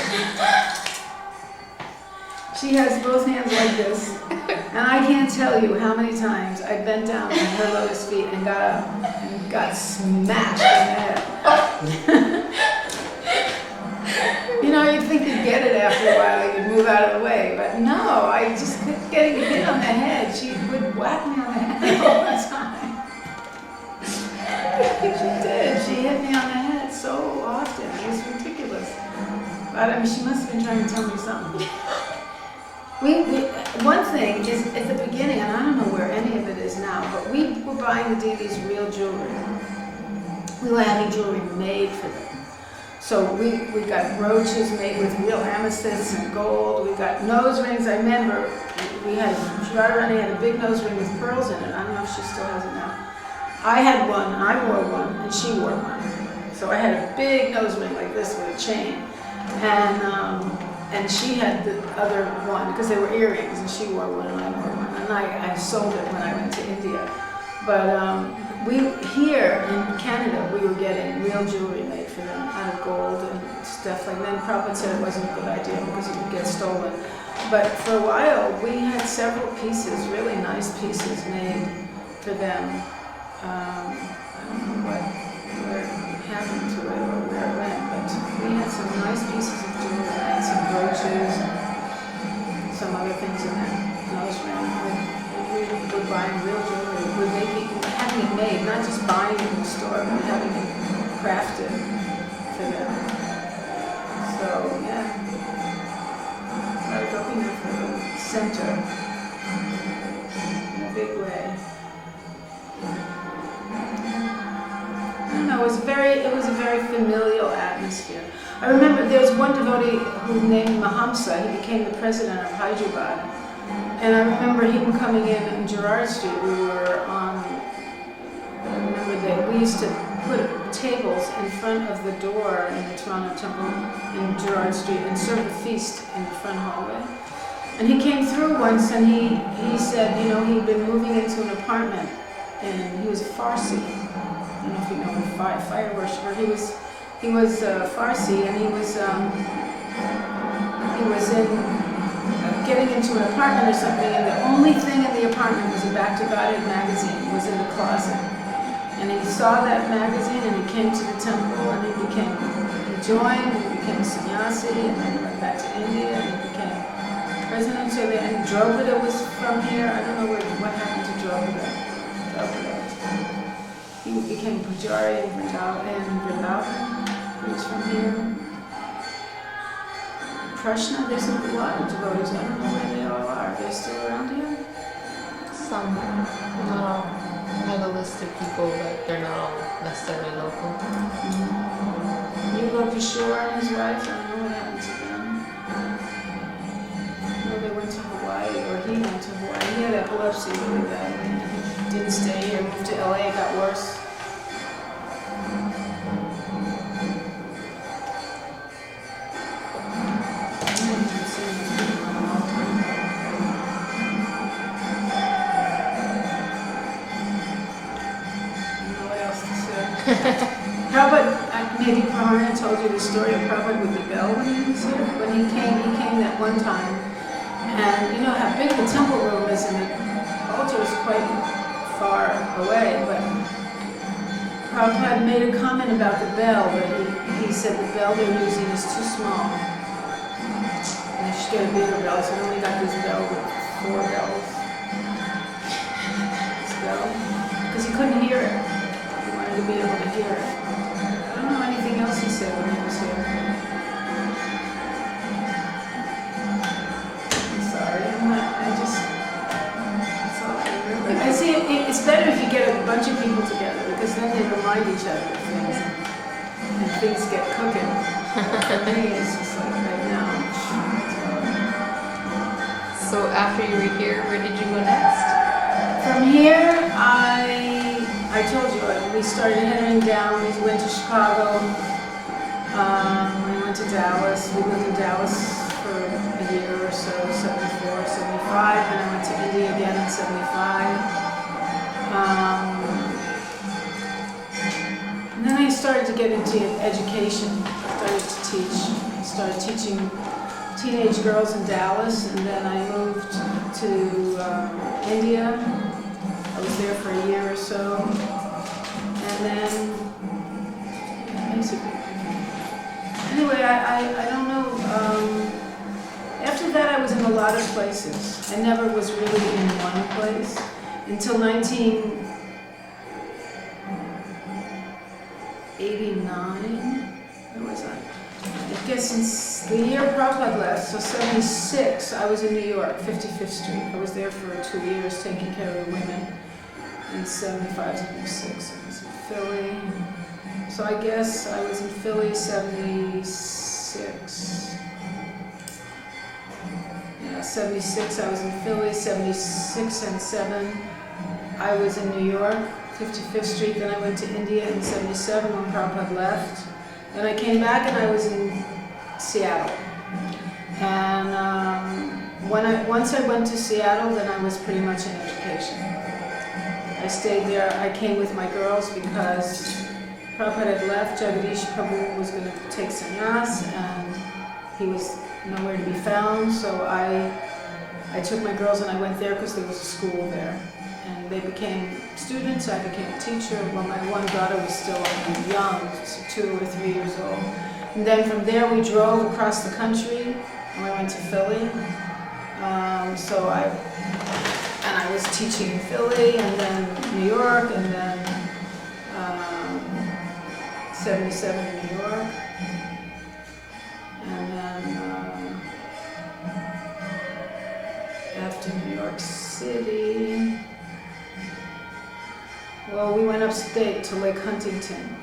She has both hands like this, and I can't tell you how many times I bent down on her lotus feet and got up and got smashed in the head. You'd think you'd get it after a while, you'd move out of the way, but no, I just kept getting hit on the head. She would whack me on the head all the time. She did. She hit me on the head so often. It was ridiculous. But she must have been trying to tell me something. One thing is, at the beginning, and I don't know where any of it is now, but we were buying the deities real jewelry. We were having jewelry made for them. So we got brooches made with real amethysts and gold. We got nose rings. I remember Radharani had a big nose ring with pearls in it. I don't know if she still has it now. I had one, and I wore one, and she wore one. So I had a big nose ring like this with a chain. And she had the other one, because they were earrings, and she wore one and I wore one. And I sold it when I went to India. But we here in Canada, we were getting real jewelry made for them out of gold and stuff like that. And Prabhupada said it wasn't a good idea because it would get stolen. But for a while, we had several pieces, really nice pieces made for them. I don't know what happened to it or where it went, but we had some nice pieces of jewelry and some brooches and some other things in that. Those we were buying real jewelry. We're having it made, not just buying it in the store, but having it crafted for them. So, yeah. I was looking for the center in a big way. I don't know, it was a very familial atmosphere. I remember there was one devotee who named Mahamsa. He became the president of Hyderabad. And I remember him coming in Gerrard Street. We were on, I remember that we used to put tables in front of the door in the Toronto Temple in Gerrard Street and serve the feast in the front hallway. And he came through once and he said, you know, he'd been moving into an apartment and he was a Farsi. I don't know if you know a fire worshiper. He was Farsi and he was in getting into an apartment or something, and the only thing in the apartment was a Bhakti-Guided magazine, was in the closet. And he saw that magazine and he came to the temple and he joined and he became a sannyasi and then he went back to India and he became president. So they and Draupadi was from here. I don't know what happened to Draupadi. He became Pujari in Vrindavan. He was from here. Krishna, there's a lot of devotees. I don't know where they all are. Are they still around here? Some, not all. I have a list of people, but they're not all necessarily local. You go to Kishore and his wife. I don't know what happened to them. No, they went to Hawaii, or he went to Hawaii. He had epilepsy really badly. He didn't stay here. Moved to LA. It got worse. Prabhupada, maybe Praharna told you the story of Prabhupada with the bell when he was here. When he came that one time. And you know how big the temple room is and the altar is quite far away. But Prabhupada made a comment about the bell, but he said the bell they're using is too small. And they should get a bigger bell. So they only got this bell with 4 bells. This bell. Because he couldn't hear it. To be able to hear it. I don't know anything else he said when he was here. I'm sorry, that's all I remember. I see, it's better if you get a bunch of people together because then they remind each other of things and things get cooking. For me, it's just like right now. So after you were here, where did you go next? From here, I told you, we started heading down, we went to Chicago, we went to Dallas, we lived in Dallas for a year or so, 74, 75, and I went to India again in 75. And then I started to get into education, started teaching teenage girls in Dallas, and then I moved to India. I was there for a year or so, and then basically, anyway, I don't know. After that, I was in a lot of places. I never was really in one place until 1989. Where was I? I guess since the year Prabhupada left, so 76, I was in New York, 55th Street. I was there for 2 years taking care of the women. In 75, 76, I was in Philly. So I guess I was in Philly 76. Yeah, 76 I was in Philly, 76 and 7 I was in New York, 55th Street. Then I went to India in 77 when Prabhupada left. Then I came back and I was in Seattle. And once I went to Seattle, then I was pretty much in education. I stayed there. I came with my girls because Prabhupada had left. Jagadish Prabhu was going to take sannyas, and he was nowhere to be found. So I took my girls and I went there because there was a school there. And they became students, I became a teacher. Well, my one daughter was still young, 2 or 3 years old. And then from there we drove across the country and we went to Philly. So I was teaching in Philly and then New York and then 77 in New York. And then after New York City, well, we went upstate to Lake Huntington,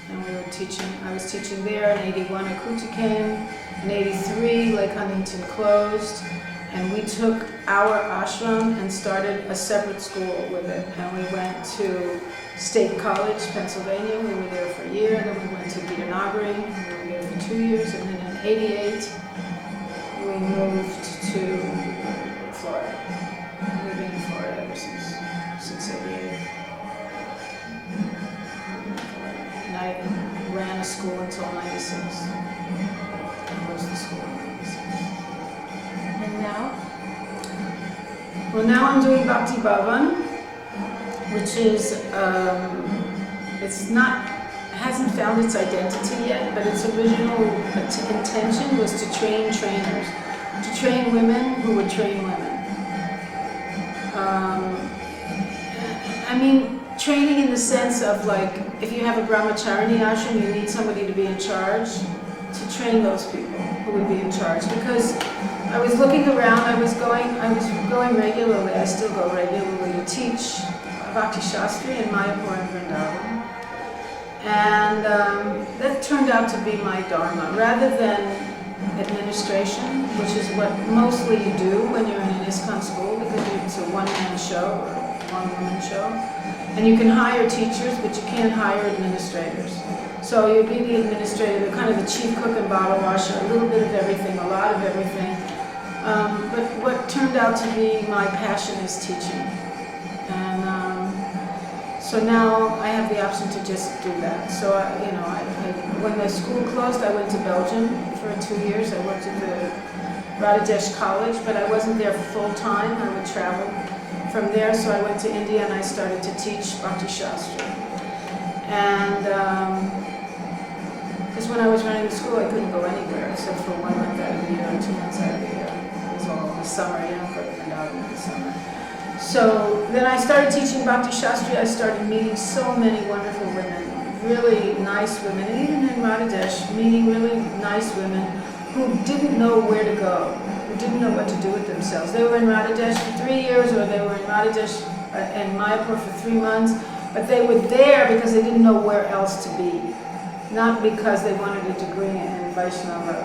and we were teaching. I was teaching there. In '81, Akuta came. In '83, Lake Huntington closed, and we took our ashram and started a separate school with it. And we went to State College, Pennsylvania. We were there for a year. Then we went to Gitanagari. We were there for 2 years, and then in '88, we moved to Florida. We've been in Florida ever since '88. And I ran a school until '96. I closed the school in '96. And now? Well, now I'm doing Bhakti Bhavan, which is, hasn't found its identity yet, but its original intention was to train trainers, to train women who would train women. Training in the sense of like, if you have a brahmacharini ashram, you need somebody to be in charge, to train those people who would be in charge. Because I was looking around, I was going regularly, I still go regularly to teach Bhakti Shastri in Mayapur and Vrindavan. And that turned out to be my dharma. Rather than administration, which is what mostly you do when you're in an ISKCON school, because it's a one-man show or one-woman show. And you can hire teachers, but you can't hire administrators. So you be the administrator, kind of the chief cook and bottle washer, a little bit of everything, a lot of everything. But what turned out to be my passion is teaching. And so now I have the option to just do that. So when the school closed, I went to Belgium for 2 years. I worked at the Radha-Krsna College, but I wasn't there full time. I would travel from there. So I went to India and I started to teach Bhakti Shastri. And because when I was running the school, I couldn't go anywhere except for 1 month out of the year or 2 months out of the year. It was all in the summer. You don't go to Vrindavan in the summer. So then I started teaching Bhakti Shastri. I started meeting so many wonderful women, really nice women, and even in Radha-Desh, meeting really nice women who didn't know where to go, who didn't know what to do with themselves. They were in Radha-Desh for 3 years, or they were in Radha-Desh and Mayapur for 3 months, but they were there because they didn't know where else to be, not because they wanted a degree in Vaishnava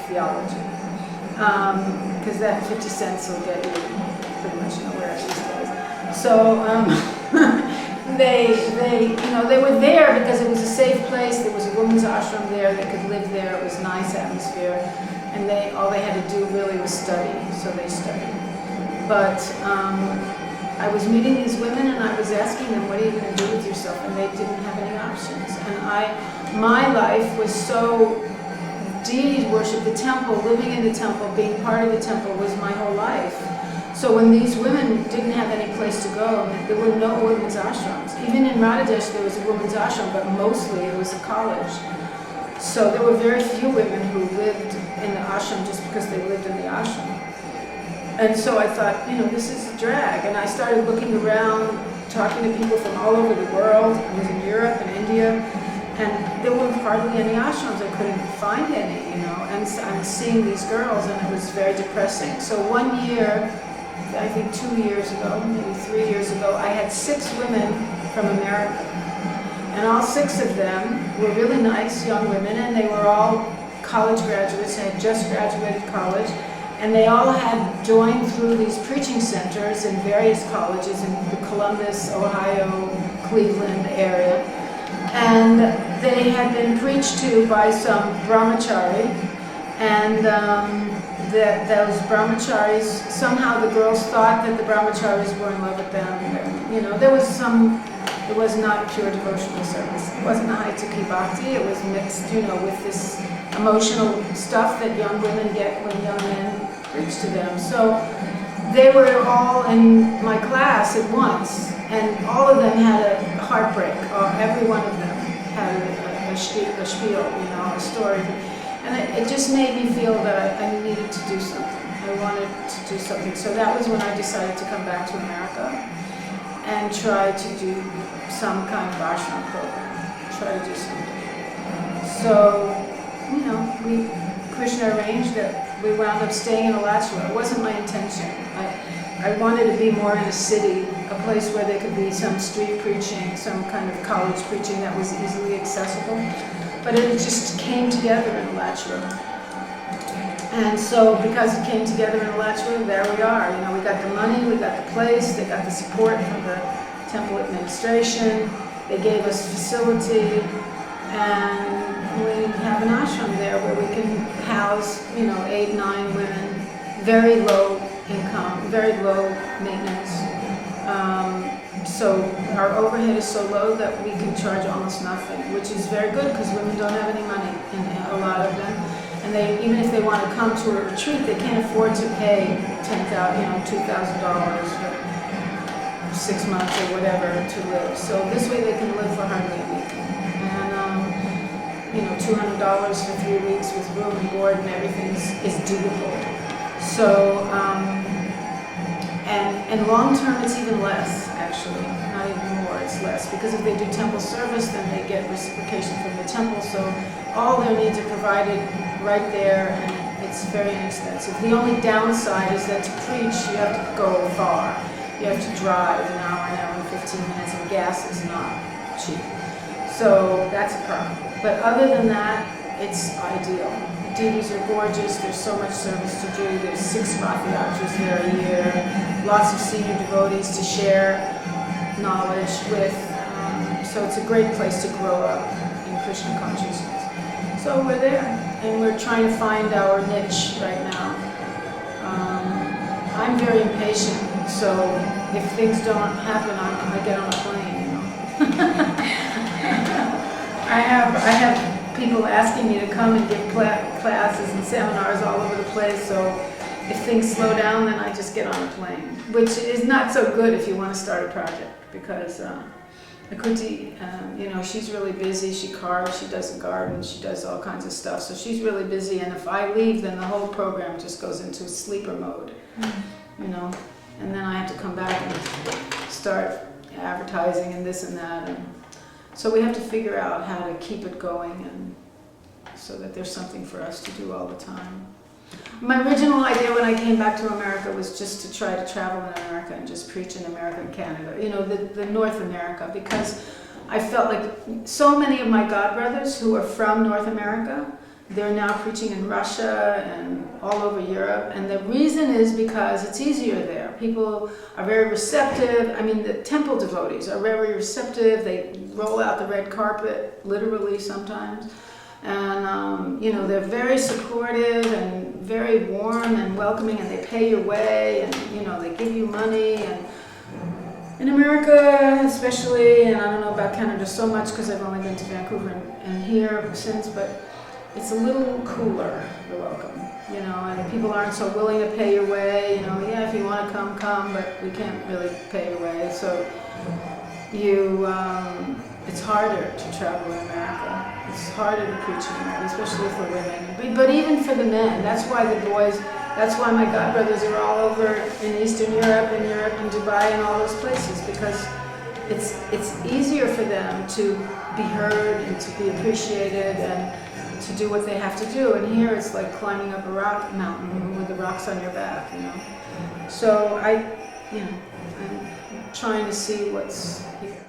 theology, because that 50 cents will get you pretty much nowhere these days. So they were there because it was a safe place. There was a women's ashram there. They could live there. It was a nice atmosphere, and all they had to do really was study. So they studied. But I was meeting these women, and I was asking them, "What are you going to do with yourself?" And they didn't have any options. And my life was so deity worship, the temple, living in the temple, being part of the temple was my whole life. So when these women didn't have any place to go, there were no women's ashrams. Even in Radha-Desh there was a women's ashram, but mostly it was a college. So there were very few women who lived in the ashram just because they lived in the ashram. And so I thought, this is a drag. And I started looking around, talking to people from all over the world. I was in Europe and India, and there were hardly any ashrams. I couldn't find any, and so I'm seeing these girls, and it was very depressing. So 1 year, I think 2 years ago, maybe 3 years ago, I had 6 women from America. And all 6 of them were really nice young women, and they were all college graduates. They had just graduated college. And they all had joined through these preaching centers in various colleges in the Columbus, Ohio, Cleveland area. And they had been preached to by some brahmachari. And that those brahmacharis, somehow the girls thought that the brahmacharis were in love with them. And, you know, there was not pure devotional service. It wasn't a Haitaki Bhakti, it was mixed, you know, with this emotional stuff that young women get when young men preach to them. So they were all in my class at once, and all of them had a heartbreak. Every one of them had a spiel, you know, a story. And it just made me feel that I needed to do something. I wanted to do something. So that was when I decided to come back to America and try to do some kind of ashram program. Try to do something. So, you know, Krishna arranged that we wound up staying in Alachua. It wasn't my intention. I wanted to be more in a city, a place where there could be some street preaching, some kind of college preaching that was easily accessible. But it just came together in Alachua. And so because it came together in Alachua, there we are. You know, we got the money, we got the place, they got the support from the temple administration, they gave us facility, and we have an ashram there where we can house, you know, 8, 9 women, very low income, very low maintenance. So our overhead is so low that we can charge almost nothing, which is very good because women don't have any money, and a lot of them. And they, even if they want to come to a retreat, they can't afford to pay $10,000, you know, $2,000 for 6 months or whatever to live. So this way they can live for hardly a week. And you know, $200 for 3 weeks with room and board and everything is doable. So and long term it's even less, actually, not even more, it's less, because if they do temple service then they get reciprocation from the temple, so all their needs are provided right there, and it's very inexpensive. The only downside is that to preach you have to go far. You have to drive an hour and 15 minutes, and gas is not cheap. So that's a problem. But other than that, it's ideal. The deities are gorgeous, there's so much service to do, there's 6 Rath-yatras there a year, lots of senior devotees to share knowledge with, so it's a great place to grow up in Krishna consciousness. So we're there, and we're trying to find our niche right now. I'm very impatient, so if things don't happen, I get on a plane, you know. I have people asking me to come and give classes and seminars all over the place, so if things slow down, then I just get on a plane, which is not so good if you want to start a project, because Akuti, you know, she's really busy. She carves, she does a garden, she does all kinds of stuff, so she's really busy, and if I leave, then the whole program just goes into sleeper mode, you know, and then I have to come back and start advertising and this and that, and so we have to figure out how to keep it going, and so that there's something for us to do all the time. My original idea when I came back to America was just to try to travel in America and just preach in America and Canada, you know, the North America, because I felt like so many of my godbrothers who are from North America, they're now preaching in Russia and all over Europe, and the reason is because it's easier there. People are very receptive. I mean, the temple devotees are very receptive. They roll out the red carpet, literally sometimes. And, you know, they're very supportive and very warm and welcoming, and they pay your way, and, you know, they give you money. And in America, especially, and I don't know about Canada so much because I've only been to Vancouver and here since, but it's a little cooler, the welcome, you know, and people aren't so willing to pay your way, you know, yeah, if you want to come, come, but we can't really pay your way, so it's harder to travel in America. It's harder to preach in America, especially for women, but even for the men. That's why the boys, that's why my godbrothers are all over in Eastern Europe and Dubai and all those places, because it's easier for them to be heard and to be appreciated and to do what they have to do. And here it's like climbing up a rock mountain with the rocks on your back, you know. So I'm trying to see what's here.